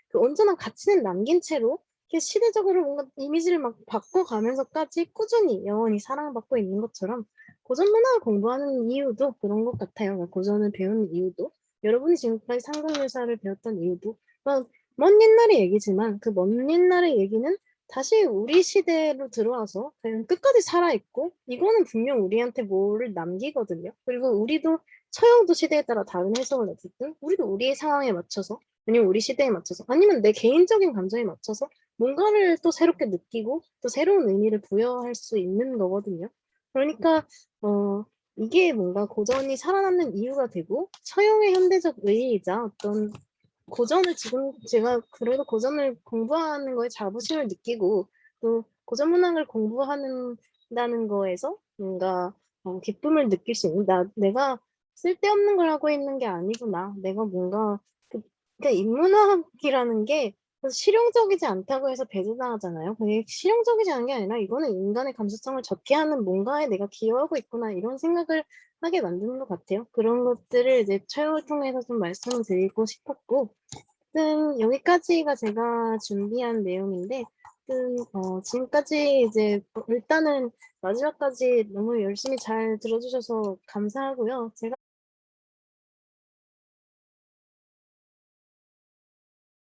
그 온전한 가치는 남긴 채로 이렇게 시대적으로 뭔가 이미지를 막 바꿔가면서까지 꾸준히 영원히 사랑받고 있는 것처럼 고전 문학을 공부하는 이유도 그런 것 같아요. 그러니까 고전을 배우는 이유도 여러분이 지금까지 상국유사를 배웠던 이유도 먼 옛날의 얘기지만 그 먼 옛날의 얘기는 다시 우리 시대로 들어와서 그냥 끝까지 살아있고 이거는 분명 우리한테 뭐를 남기거든요. 그리고 우리도 처형도 시대에 따라 다른 해석을 어쨌든 우리도 우리의 상황에 맞춰서 아니면 우리 시대에 맞춰서 아니면 내 개인적인 감정에 맞춰서 뭔가를 또 새롭게 느끼고 또 새로운 의미를 부여할 수 있는 거거든요. 그러니까 이게 뭔가 고전이 살아남는 이유가 되고 처형의 현대적 의의이자 어떤 고전을 지금 제가 그래도 고전을 공부하는 거에 자부심을 느끼고 또 고전 문학을 공부한다는 거에서 뭔가 기쁨을 느낄 수 있는 내가 쓸데없는 걸 하고 있는 게 아니구나. 내가 뭔가 그러니까 인문학이라는 게 실용적이지 않다고 해서 배제당하잖아요. 그게 실용적이지 않은 게 아니라 이거는 인간의 감수성을 적게 하는 뭔가에 내가 기여하고 있구나 이런 생각을 하게 만드는 것 같아요. 그런 것들을 이제 최후를 통해서 좀 말씀을 드리고 싶었고 여기까지가 제가 준비한 내용인데 어쨌든 지금까지 이제 일단은 마지막까지 너무 열심히 잘 들어주셔서 감사하고요. 제가